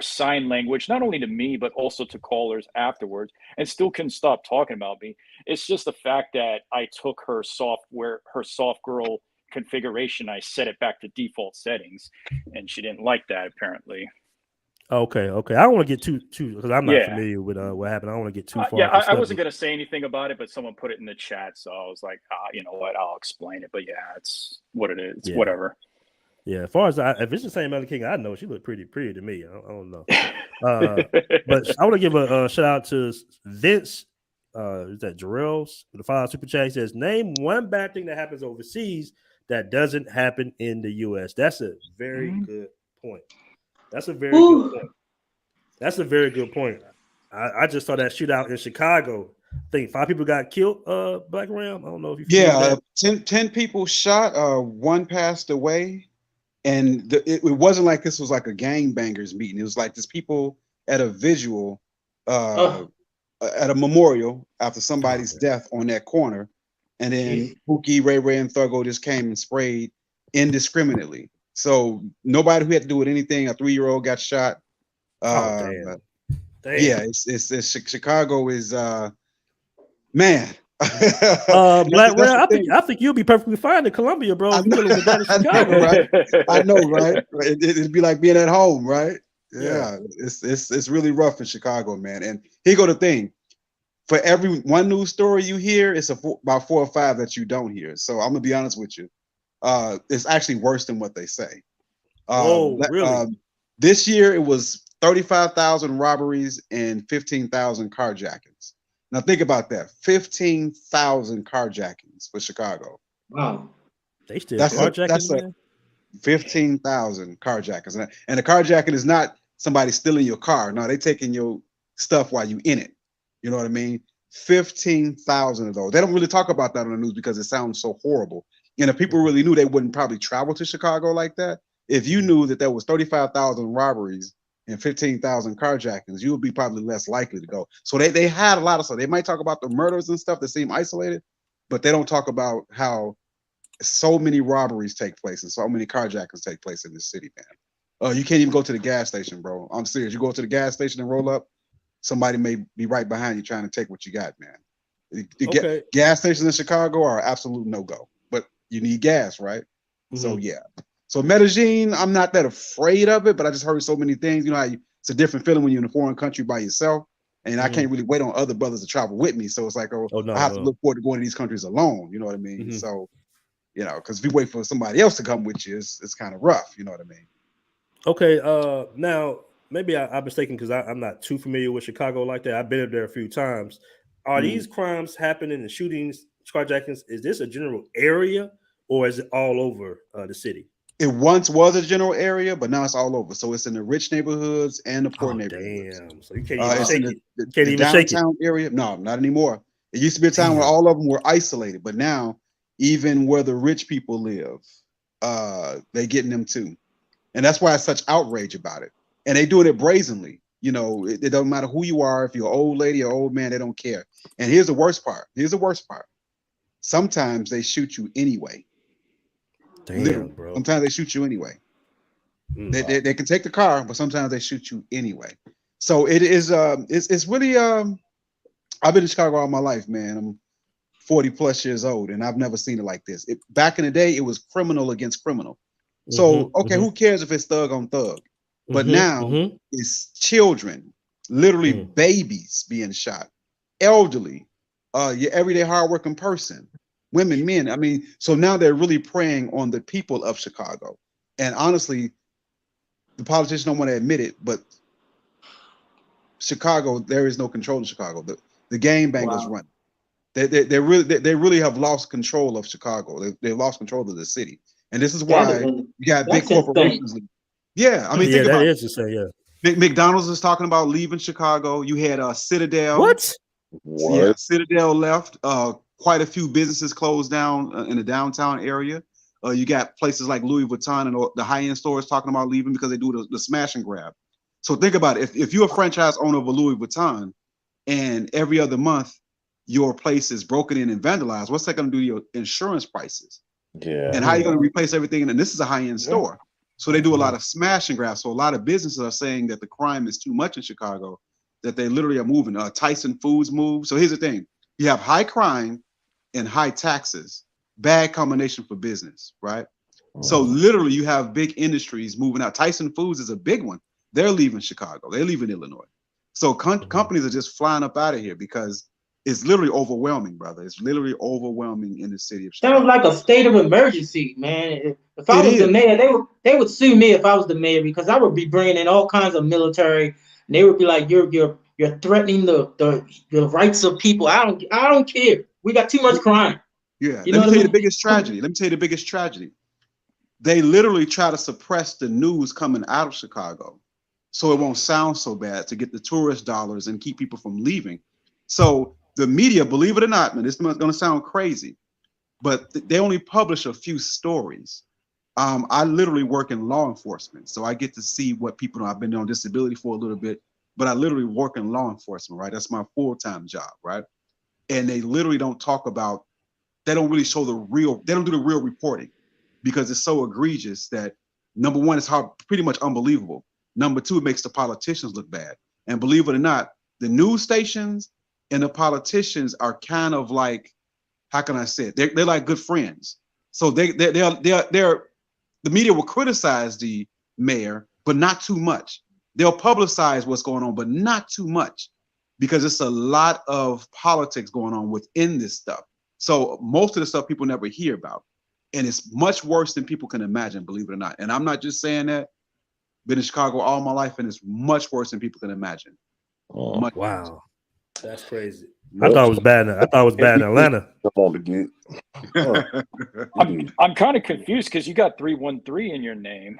Speaker 13: sign language, not only to me, but also to callers afterwards, and still couldn't stop talking about me. It's just the fact that I took her soft girl configuration, I set it back to default settings, and she didn't like that apparently.
Speaker 1: Okay. I don't want to get too because I'm not familiar with what happened. I don't want to get too far.
Speaker 13: I wasn't going to say anything about it, but someone put it in the chat, so I was like, you know what, I'll explain it. But yeah, it's what it is. It's whatever. Yeah,
Speaker 1: as far as if it's the same Melanie King, I know she looked pretty to me. I don't know. But I want to give a shout out to Vince. Is that Jarrell's with the 5 super chat? He says, name one bad thing that happens overseas that doesn't happen in the U.S. That's a very good point. That's a very good point. That's a very good point. I just saw that shootout in Chicago. I think 5 people got killed. Black Ram. I don't know if you.
Speaker 12: 10 people shot. 1 passed away, and it wasn't like this was like a gangbangers meeting. It was like just people at a visual, at a memorial after somebody's death on that corner, and then Pookie, Ray, and Thurgo just came and sprayed indiscriminately. So nobody who had to do with anything. A 3-year-old got shot.
Speaker 1: Damn.
Speaker 12: Yeah, it's Chicago is man.
Speaker 1: Black
Speaker 12: that's
Speaker 1: Rare,
Speaker 12: the thing.
Speaker 1: I think you'll be perfectly fine in Colombia, bro. If you dealing with that in
Speaker 12: I
Speaker 1: Chicago,
Speaker 12: know, right? I know, right? It'd be like being at home, right? Yeah, it's really rough in Chicago, man. And here go the thing: for every one news story you hear, it's about 4 or 5 that you don't hear. So I'm gonna be honest with you, it's actually worse than what they say.
Speaker 1: Whoa, really?
Speaker 12: This year it was 35,000 robberies and 15,000 carjackings. Now think about that: 15,000 carjackings for Chicago.
Speaker 10: Wow.
Speaker 1: They still
Speaker 12: That's
Speaker 1: carjacking, man.
Speaker 12: 15,000 carjackings, and the carjacking is not somebody stealing your car. No, they taking your stuff while you in it. You know what I mean? 15,000 of those. They don't really talk about that on the news because it sounds so horrible. And if people really knew, they wouldn't probably travel to Chicago like that. If you knew that there was 35,000 robberies and 15,000 carjackings, you would be probably less likely to go. So they had a lot of stuff. They might talk about the murders and stuff that seem isolated, but they don't talk about how so many robberies take place and so many carjackings take place in this city, man. You can't even go to the gas station, bro. I'm serious. You go to the gas station and roll up, somebody may be right behind you trying to take what you got, man. Gas stations in Chicago are absolute no-go, but you need gas, right? So yeah. So Medellin, I'm not that afraid of it, but I just heard so many things. You know how it's a different feeling when you're in a foreign country by yourself, and I can't really wait on other brothers to travel with me. So it's like, I have to look forward to going to these countries alone. You know what I mean? So, you know, because if you wait for somebody else to come with you, it's kind of rough. You know what I mean?
Speaker 1: Okay. Now maybe I'm mistaken because I'm not too familiar with Chicago like that. I've been up there a few times. Are these crimes happening, the shootings, carjackings? Is this a general area or is it all over the city?
Speaker 12: It once was a general area, but now it's all over. So it's in the rich neighborhoods and the poor neighborhoods.
Speaker 1: Damn. So you can't even shake it.
Speaker 12: You can't even shake it. Downtown area? No, not anymore. It used to be a time where all of them were isolated, but now even where the rich people live, they're getting them too. And that's why it's such outrage about it. And they doing it brazenly. You know, it doesn't matter who you are. If you're an old lady or old man, they don't care. And here's the worst part. Sometimes they shoot you anyway.
Speaker 1: Damn,
Speaker 12: literally.
Speaker 1: bro.
Speaker 12: Sometimes they shoot you anyway. They can take the car, but sometimes they shoot you anyway. So it is it's really I've been in Chicago all my life, man. I'm 40 plus years old, and I've never seen it like this. Back in the day, it was criminal against criminal. So who cares if it's thug on thug? But now it's children, literally babies being shot, elderly, your everyday hardworking person, women, men. I mean, so now they're really preying on the people of Chicago. And honestly, the politicians don't want to admit it, but Chicago, there is no control in Chicago. The gangbangers run. They really have lost control of Chicago. They've lost control of the city. And this is why you got big corporations. Yeah, I mean, think about it. Yeah. McDonald's is talking about leaving Chicago. You had Citadel.
Speaker 1: What?
Speaker 12: Yeah, Citadel left. Quite a few businesses closed down in the downtown area. You got places like Louis Vuitton and the high-end stores talking about leaving because they do the smash and grab. So think about it. If you're a franchise owner of a Louis Vuitton and every other month your place is broken in and vandalized, what's that going to do to your insurance prices?
Speaker 11: Yeah.
Speaker 12: And how are you going to replace everything? And this is a high-end store. So they do a lot of smash and grab. So a lot of businesses are saying that the crime is too much in Chicago, that they literally are moving. Tyson Foods moved. So here's the thing. You have high crime and high taxes. Bad combination for business, right? So literally you have big industries moving out. Tyson Foods is a big one. They're leaving Chicago. They're leaving Illinois. So companies are just flying up out of here because it's literally overwhelming, brother. It's literally overwhelming in the city of Chicago.
Speaker 10: Sounds like a state of emergency, man. If I was the mayor, they would sue me if I was the mayor because I would be bringing in all kinds of military. And they would be like, "You're threatening the rights of people." I don't care. We got too much crime.
Speaker 12: Yeah. Let me tell you the biggest tragedy. They literally try to suppress the news coming out of Chicago so it won't sound so bad to get the tourist dollars and keep people from leaving. So the media, believe it or not, man, this is going to sound crazy, but they only publish a few stories. I literally work in law enforcement, so I get to see what people know. I've been on disability for a little bit, but I literally work in law enforcement, right? That's my full-time job, right? And they literally don't talk about, they don't really show they don't do the real reporting because it's so egregious that, number one, it's pretty much unbelievable. Number two, it makes the politicians look bad. And believe it or not, the news stations, and the politicians are kind of like, how can I say it? They're like good friends. So they're the media will criticize the mayor, but not too much. They'll publicize what's going on, but not too much, because it's a lot of politics going on within this stuff. So most of the stuff people never hear about, and it's much worse than people can imagine, believe it or not. And I'm not just saying that. Been in Chicago all my life, and it's much worse than people can imagine.
Speaker 1: Oh, wow, that's crazy. I thought it was bad. I thought it was bad in Atlanta.
Speaker 13: I'm kind of confused because you got 313 in your name.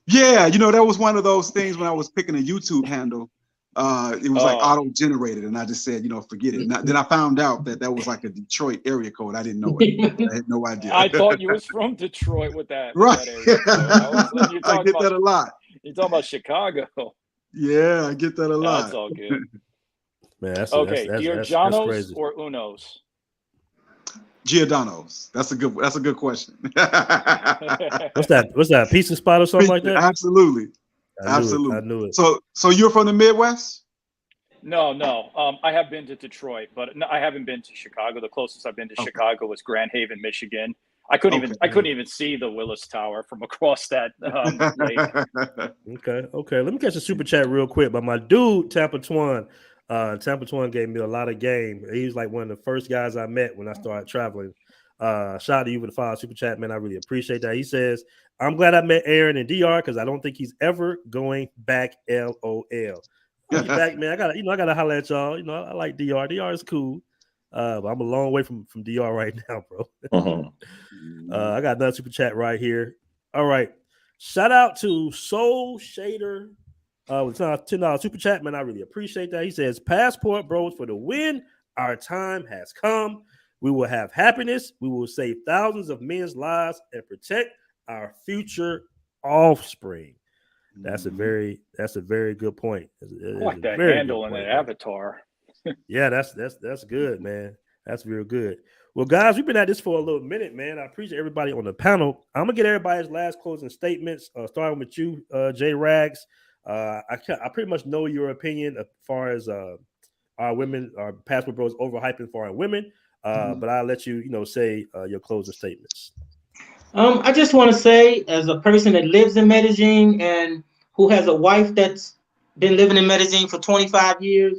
Speaker 12: Yeah, you know, that was one of those things when I was picking a YouTube handle. It was like auto-generated, and I just said, you know, forget it. Then I found out that was like a Detroit area code. I didn't know it. I had no idea.
Speaker 13: I thought you was from Detroit with that.
Speaker 12: Right.
Speaker 13: With that area code.
Speaker 12: I get that a lot.
Speaker 13: You're talking about Chicago.
Speaker 12: Yeah, I get that a lot.
Speaker 13: That's all good.
Speaker 1: Man, that's
Speaker 13: Giordano's or Uno's?
Speaker 12: Giordano's. That's a good question.
Speaker 1: What's that? Pizza spot or something like that?
Speaker 12: Absolutely.
Speaker 1: I knew it.
Speaker 12: So you're from the Midwest?
Speaker 13: No. I have been to Detroit, but no, I haven't been to Chicago. The closest I've been to Chicago was Grand Haven, Michigan. I couldn't even see the Willis Tower from across that lake.
Speaker 1: Okay. Let me catch a super chat real quick. But my dude, Tampa Twan gave me a lot of game. He's like one of the first guys I met when I started traveling. Shout out to you for the $5 super chat, man. I really appreciate that. He says, I'm glad I met Aaron and DR because I don't think he's ever going back. LOL. I'll be back, man. I gotta holler at y'all. You know, I like DR. DR is cool. But I'm a long way from DR right now, bro. I got another super chat right here. All right. Shout out to Soul Shader with $10 super chat, man. I really appreciate that. He says, Passport Bros for the win. Our time has come. We will have happiness. We will save thousands of men's lives and protect our future offspring. That's a very good point.
Speaker 13: I like that handle in that avatar.
Speaker 1: Yeah, that's good, man. That's real good. Well, guys, we've been at this for a little minute, man. I appreciate everybody on the panel. I'm gonna get everybody's last closing statements, starting with you, J Rags. I pretty much know your opinion as far as our women, our Passport Bros overhyping for our women. But I'll let you, say your closing statements.
Speaker 10: I just want to say, as a person that lives in Medellin and who has a wife that's been living in Medellin for 25 years,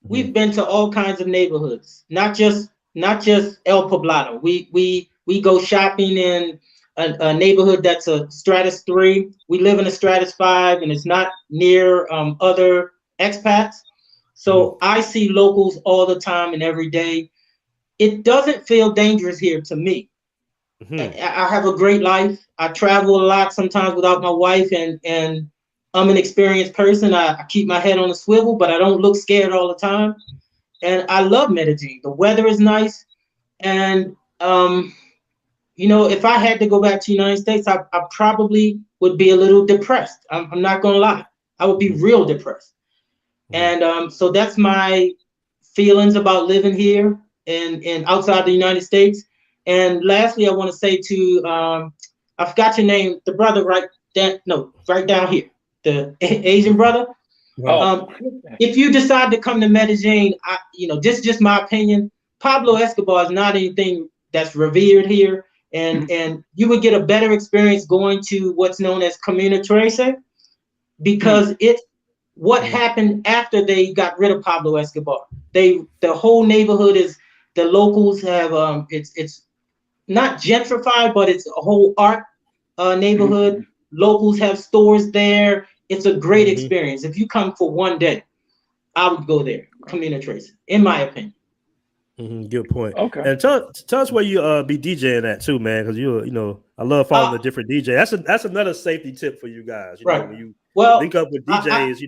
Speaker 10: we've been to all kinds of neighborhoods, not just El Poblado. We go shopping in a neighborhood that's a Stratus 3. We live in a Stratus 5, and it's not near other expats. So I see locals all the time and every day. It doesn't feel dangerous here to me. I have a great life. I travel a lot, sometimes without my wife, and I'm an experienced person. I keep my head on a swivel, but I don't look scared all the time. And I love Medellin. The weather is nice. And, if I had to go back to the United States, I probably would be a little depressed. I'm not going to lie. I would be real depressed. And so that's my feelings about living here and outside the United States. And lastly, I want to say to, I forgot your name, the brother right down here, the Asian brother. If you decide to come to Medellin, this is just my opinion. Pablo Escobar is not anything that's revered here. And you would get a better experience going to what's known as Comuna 13, because it's what happened after they got rid of Pablo Escobar. The whole neighborhood the locals have, it's not gentrified, but it's a whole art neighborhood. Locals have stores there. It's a great experience. If you come for one day, I would go there. Comuna 13, in my opinion.
Speaker 1: Good point.
Speaker 10: Okay.
Speaker 1: And tell us where you be DJing at too, man, because I love following the different DJ. That's another safety tip for you guys.
Speaker 10: Right.
Speaker 1: When you
Speaker 10: link
Speaker 1: up with DJs,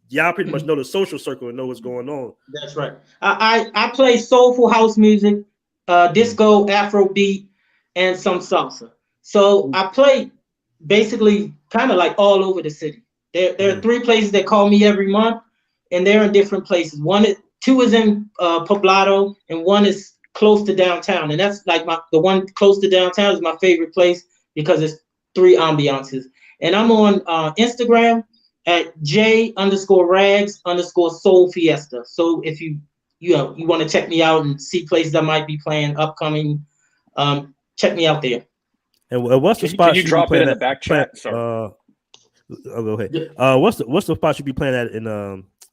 Speaker 1: y'all pretty much know the social circle and know what's going on.
Speaker 10: That's right. I play soulful house music, disco, Afrobeat, and some salsa. So I play basically kind of like all over the city. There are 3 places that call me every month, and they're in different places. 2 is in Poblado, and 1 is close to downtown. And that's like the one close to downtown is my favorite place because it's 3 ambiances. And I'm on Instagram at J_Rags_Soul Fiesta. So if you you want to check me out and see places I might be playing upcoming, check me out there.
Speaker 1: And what's the spot
Speaker 13: Can you drop it in the back chat? Sorry.
Speaker 1: I'll go ahead. What's the spot you be playing at in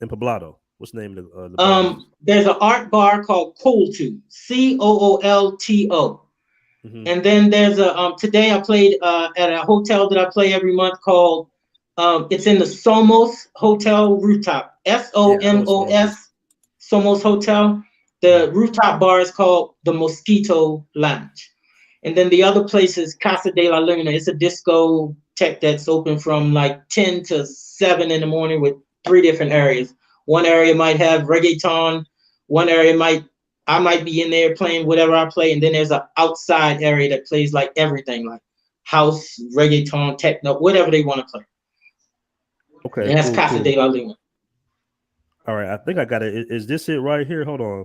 Speaker 1: Poblado? What's the name of the bar?
Speaker 10: There's an art bar called Coolto, Coolto. And then there's a today I played at a hotel that I play every month called it's in the Somos Hotel Rooftop, SOMOS, Somos Hotel. The rooftop bar is called the Mosquito Lounge. And then the other place is Casa de la Luna. It's a disco tech that's open from like 10 to 7 in the morning with 3 different areas. One area might have reggaeton. One area I might be in there playing whatever I play. And then there's an outside area that plays like everything, like house, reggaeton, techno, whatever they want to play.
Speaker 1: Okay.
Speaker 10: And that's Casa de la Luna.
Speaker 1: All right. I think I got it. Is this it right here? Hold on.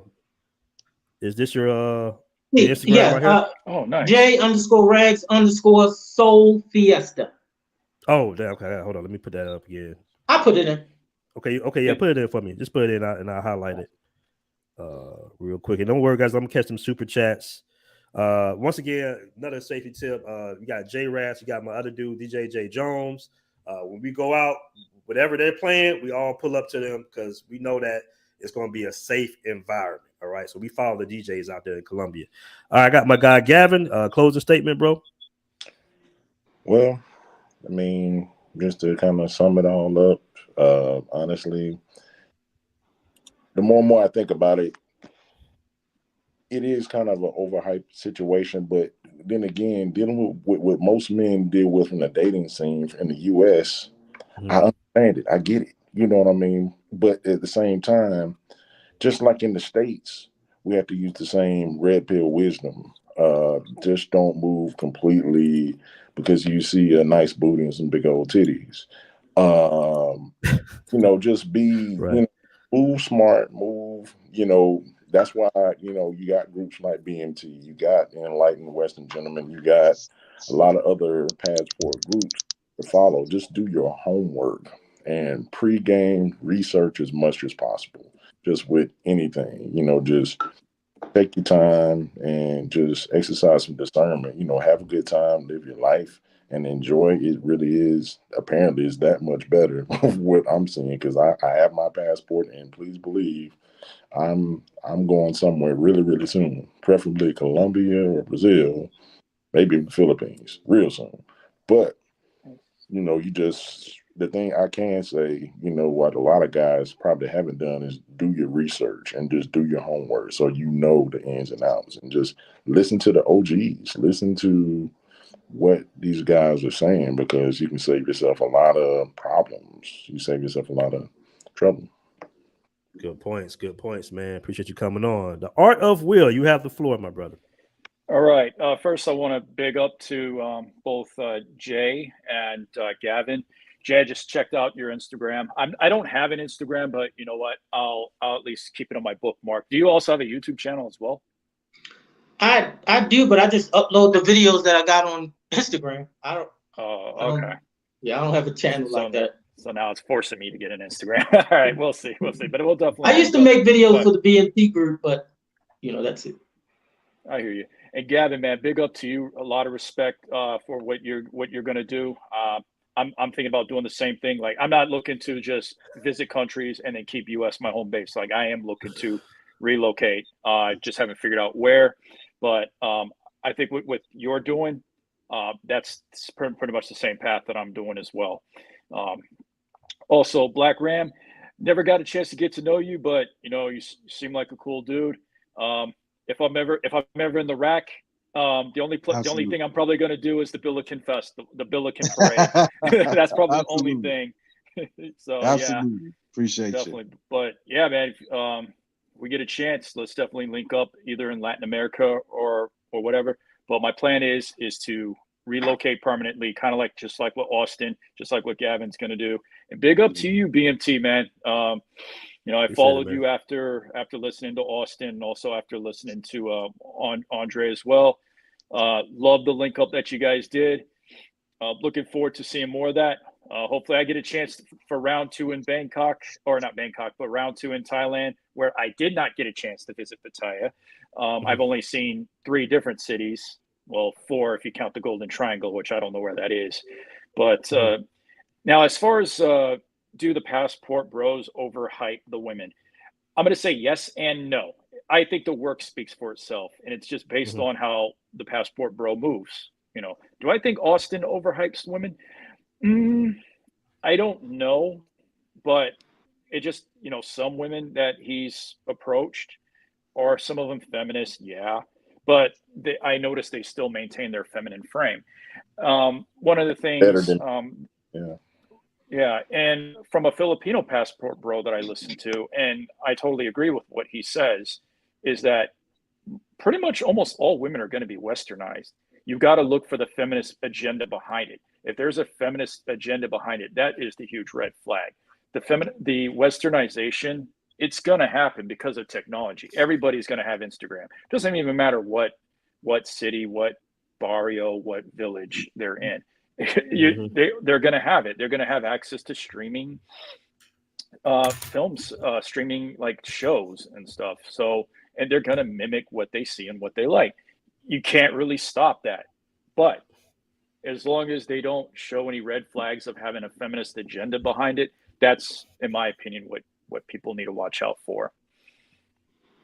Speaker 1: Is this your Instagram right here?
Speaker 13: Oh, nice.
Speaker 10: J_Rags_Soul Fiesta.
Speaker 1: Oh, damn. Okay. Hold on. Let me put that up again.
Speaker 10: I put it in.
Speaker 1: Okay. Yeah. Put it in for me. Just put it in and I'll highlight it real quick. And don't worry, guys. I'm gonna catch some super chats. Once again, another safety tip. You got J Rats. You got my other dude, DJ J Jones. When we go out, whatever they're playing, we all pull up to them because we know that it's going to be a safe environment. All right. So we follow the DJs out there in Colombia. All right. I got my guy, Gavin. Closing statement, bro.
Speaker 11: Well, I mean, just to kind of sum it all up, honestly, the more and more I think about it, it is kind of an overhyped situation. But then again, dealing with what most men deal with in the dating scene in the U.S., I understand it. I get it. You know what I mean? But at the same time, just like in the States, we have to use the same red pill wisdom. Just don't move completely because you see a nice booty and some big old titties. Just be, move smart, move, that's why, you got groups like BMT, you got Enlightened Western Gentlemen, you got a lot of other passport groups to follow. Just do your homework and pre-game research as much as possible. Just with anything, just take your time and just exercise some discernment. Have a good time, live your life, and enjoy. It really is, apparently, is that much better what I'm seeing because I have my passport, and please believe I'm going somewhere really, really soon, preferably Colombia or Brazil, maybe the Philippines, real soon. But the thing I can say, what a lot of guys probably haven't done is do your research and just do your homework so you know the ins and outs and just listen to the OGs, listen to what these guys are saying because you can save yourself a lot of problems. You save yourself a lot of trouble.
Speaker 1: Good points, man. Appreciate you coming on. The Art of Will, you have the floor, my brother.
Speaker 13: All right. First, I want to big up to both Jay and Gavin. Jay, I just checked out your Instagram. I don't have an Instagram, but you know what? I'll at least keep it on my bookmark. Do you also have a YouTube channel as well?
Speaker 10: I do, but I just upload the videos that I got on Instagram. I don't.
Speaker 13: Oh, okay.
Speaker 10: I don't have a channel like that.
Speaker 13: So now it's forcing me to get an Instagram. All right, we'll see. But it will definitely.
Speaker 10: I used to make videos for the BNP group, but that's it.
Speaker 13: I hear you. And Gavin, man, big up to you. A lot of respect for what you're going to do. I'm thinking about doing the same thing. Like, I'm not looking to just visit countries and then keep U.S. my home base. Like, I am looking to relocate. Just haven't figured out where. But I think what you're doing, that's pretty much the same path that I'm doing as well. Also, Black Ram, never got a chance to get to know you, but you seem like a cool dude. If I'm ever in the rack, the only thing I'm probably going to do is the Billiken Fest, the Billiken Parade. That's probably the only thing. So
Speaker 12: absolutely.
Speaker 13: Yeah,
Speaker 12: appreciate
Speaker 13: definitely.
Speaker 12: you.
Speaker 13: But yeah, man, if we get a chance, let's definitely link up either in Latin America or whatever. But my plan is to relocate permanently, kind of just like what Austin, just like what Gavin's going to do. And big up to you, BMT, man. I followed you after listening to Austin and also after listening to Andre as well. Love the link up that you guys did. Looking forward to seeing more of that. Hopefully, I get a chance for round 2 in Bangkok, or not Bangkok, but round 2 in Thailand, where I did not get a chance to visit Pattaya. I've only seen 3 different cities. Well, 4 if you count the Golden Triangle, which I don't know where that is. But now, as far as do the passport bros overhype the women, I'm going to say yes and no. I think the work speaks for itself, and it's just based on how the passport bro moves. You know, do I think Austin overhypes women? I don't know, but it just, you know, some women that he's approached, are some of them feminist, yeah, but I noticed they still maintain their feminine frame. One of the
Speaker 11: Better
Speaker 13: things,
Speaker 11: than yeah.
Speaker 13: yeah, and from a Filipino passport bro that I listen to, and I totally agree with what he says, is that pretty much almost all women are going to be westernized. You've got to look for the feminist agenda behind it. If there's a feminist agenda behind it, that is the huge red flag. The westernization, it's going to happen because of technology. Everybody's going to have Instagram. Doesn't even matter what city, what barrio, what village they're in. They're going to have it. They're going to have access to streaming films, streaming like shows and stuff. So, and they're going to mimic what they see and what they like. You can't really stop that. But as long as they don't show any red flags of having a feminist agenda behind it, that's, in my opinion, what people need to watch out for.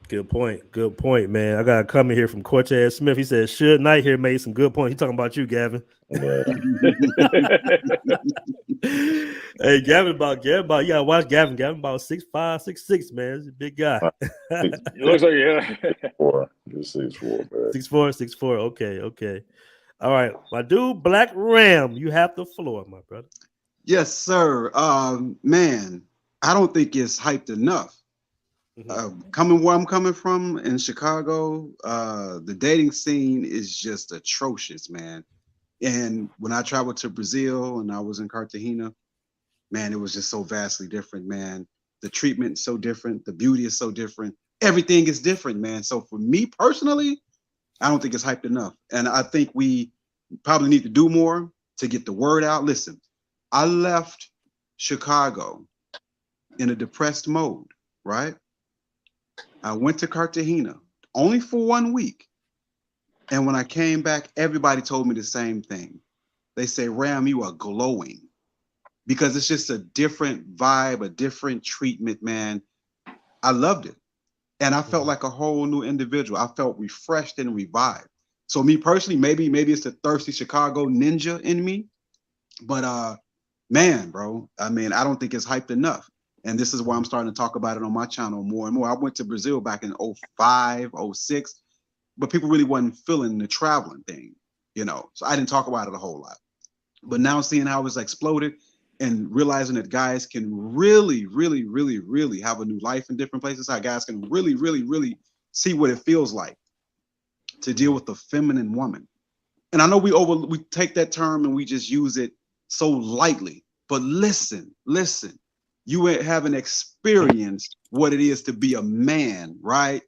Speaker 1: Good point, man. I got a comment here from Cortez Smith. He said, "Should Knight here made some good points." He's talking about you, Gavin.
Speaker 11: Yeah.
Speaker 1: Hey, Gavin, you gotta watch Gavin. Gavin about 6'5", 6'6", man. He's a big guy.
Speaker 13: He looks like
Speaker 11: 6'4", just 6'4", man.
Speaker 1: 6'4". Okay. All right, my dude, Black Ram, you have the floor, my brother.
Speaker 12: Yes, sir. Man, I don't think it's hyped enough. Coming where I'm coming from in Chicago, the dating scene is just atrocious, man. And when I traveled to Brazil and I was in Cartagena, man, it was just so vastly different, man. The treatment's so different. The beauty is so different. Everything is different, man. So for me personally, I don't think it's hyped enough. And I think we probably need to do more to get the word out. Listen, I left Chicago in a depressed mode, right? I went to Cartagena only for 1 week. And when I came back, everybody told me the same thing. They say, Ram, you are glowing. Because it's just a different vibe, a different treatment, man. I loved it. And I felt like a whole new individual. I felt refreshed and revived. So me personally, maybe it's the thirsty Chicago ninja in me. But man, bro, I mean, I don't think it's hyped enough. And this is why I'm starting to talk about it on my channel more and more. I went to Brazil back in 05, 06, but people really wasn't feeling the traveling thing, you know. So I didn't talk about it a whole lot. But now seeing how it's exploded and realizing that guys can really, really, really, really have a new life in different places, how guys can really, really, really see what it feels like to deal with the feminine woman. And I know we take that term and we just use it so lightly, but listen, you haven't experienced what it is to be a man, right?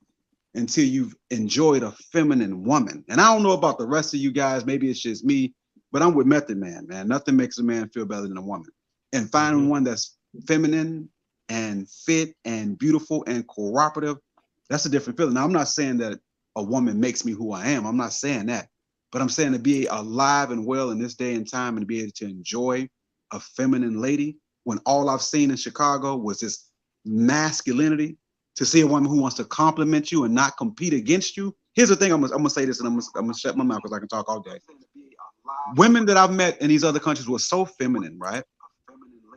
Speaker 12: Until you've enjoyed a feminine woman. And I don't know about the rest of you guys, maybe it's just me, but I'm with Method Man, man. Nothing makes a man feel better than a woman. And finding one that's feminine and fit and beautiful and cooperative, that's a different feeling. Now, I'm not saying that a woman makes me who I am. I'm not saying that. But I'm saying to be alive and well in this day and time and to be able to enjoy a feminine lady when all I've seen in Chicago was this masculinity, to see a woman who wants to compliment you and not compete against you. Here's the thing, I'm gonna say this and I'm gonna shut my mouth because I can talk all day. Women that I've met in these other countries were so feminine, right?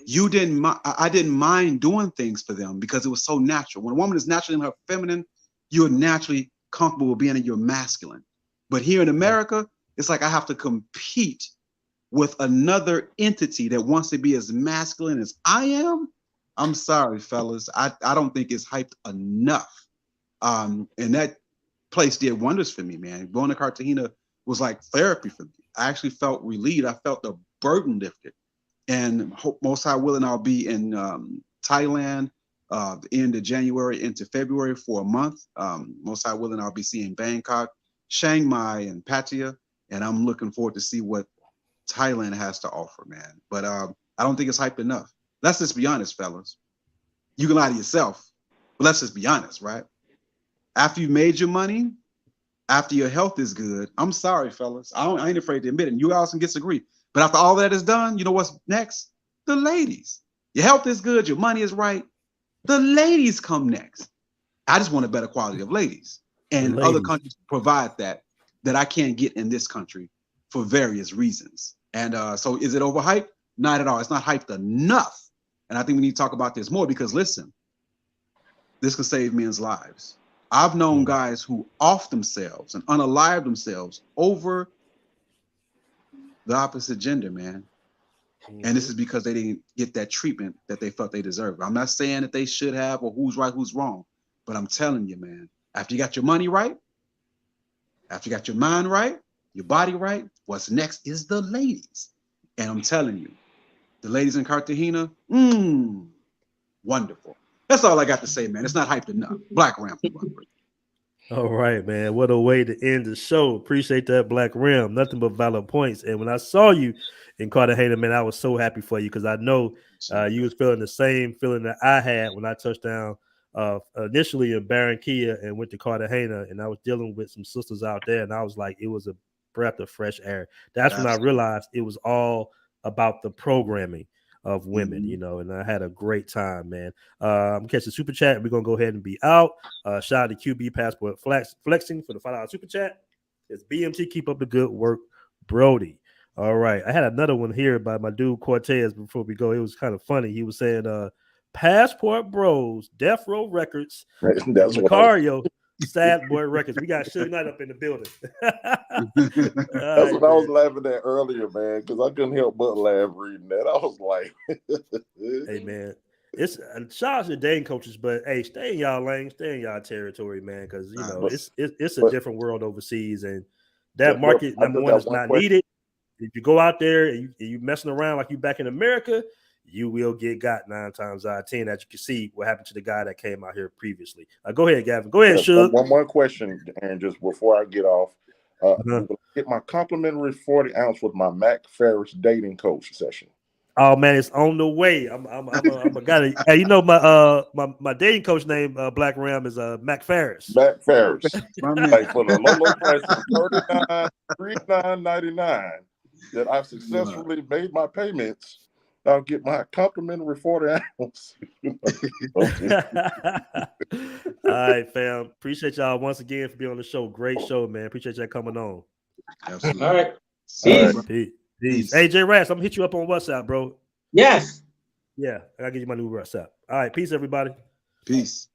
Speaker 12: I didn't mind doing things for them because it was so natural. When a woman is naturally in her feminine, you're naturally comfortable with being in your masculine. But here in America, it's like I have to compete with another entity that wants to be as masculine as I am. I'm sorry, fellas. I don't think it's hyped enough. And that place did wonders for me, man. Going to Cartagena was like therapy for me. I actually felt relieved. I felt the burden lifted. And most high willing, I'll be in Thailand the end of January into February for a month. Most high willing, I'll be seeing Bangkok, Chiang Mai, and Pattaya. And I'm looking forward to see what Thailand has to offer, man. But I don't think it's hyped enough. Let's just be honest, fellas. You can lie to yourself, but let's just be honest, right? After you made your money, after your health is good, I'm sorry, fellas. I ain't afraid to admit it. And you guys can disagree. But after all that is done, you know what's next? The ladies. Your health is good, your money is right. The ladies come next. I just want a better quality of ladies. And other countries provide that I can't get in this country for various reasons. And so is it overhyped? Not at all. It's not hyped enough. And I think we need to talk about this more because listen, this can save men's lives. I've known guys who off themselves and unalive themselves over the opposite gender, man. And this is because they didn't get that treatment that they felt they deserved. I'm not saying that they should have or who's right, who's wrong, but I'm telling you, man, after you got your money right, after you got your mind right, your body right, what's next is the ladies. And I'm telling you, the ladies in Cartagena, wonderful. That's all I got to say, man. It's not hyped enough. Black Ram.
Speaker 1: All right, man. What a way to end the show. Appreciate that, Black Rim. Nothing but valid points. And when I saw you in Cartagena, man, I was so happy for you because I know you was feeling the same feeling that I had when I touched down initially in Barranquilla and went to Cartagena, and I was dealing with some sisters out there, and I was like, it was a breath of fresh air. That's when I realized it was all about the programming of women, you know, and I had a great time, man. I'm catching super chat. We're gonna go ahead and be out. Shout out to QB Passport Flexing for the $5 super chat. It's BMT. Keep up the good work, Brody. All right, I had another one here by my dude Cortez before we go. It was kind of funny. He was saying, Passport Bros, Death Row Records, Lucario, Sad Boy Records. We got Suge Knight up in the building.
Speaker 11: That's what I was laughing at earlier, man, because I couldn't help but laugh reading that. I was like,
Speaker 1: hey, man, it's shout out to Dane coaches, but hey, stay in y'all lane, stay in y'all territory, man, because you know it's a different world overseas, and that market number one is not needed. If you go out there and you messing around like you back in America, you will get got 9 times out of 10. As you can see, what happened to the guy that came out here previously. Go ahead, Gavin. Go ahead, Suge.
Speaker 11: One more question, and just before I get off, I'm gonna get my complimentary 40 ounce with my Mac Farris dating coach session.
Speaker 1: Oh man, it's on the way. I'm a guy. Hey, you know my dating coach name Black Ram is Mac Farris.
Speaker 11: Mac Farris. Like for the low price of $39.99 that I've successfully made my payments. I'll get my complimentary 40 ounce.
Speaker 1: All right, fam. Appreciate y'all once again for being on the show. Great show, man. Appreciate y'all coming on.
Speaker 10: Absolutely. All right.
Speaker 1: Peace. Hey, J Rass, I'm gonna hit you up on WhatsApp, bro.
Speaker 10: Yes.
Speaker 1: Yeah, I gotta give you my new WhatsApp. All right, peace, everybody.
Speaker 12: Peace.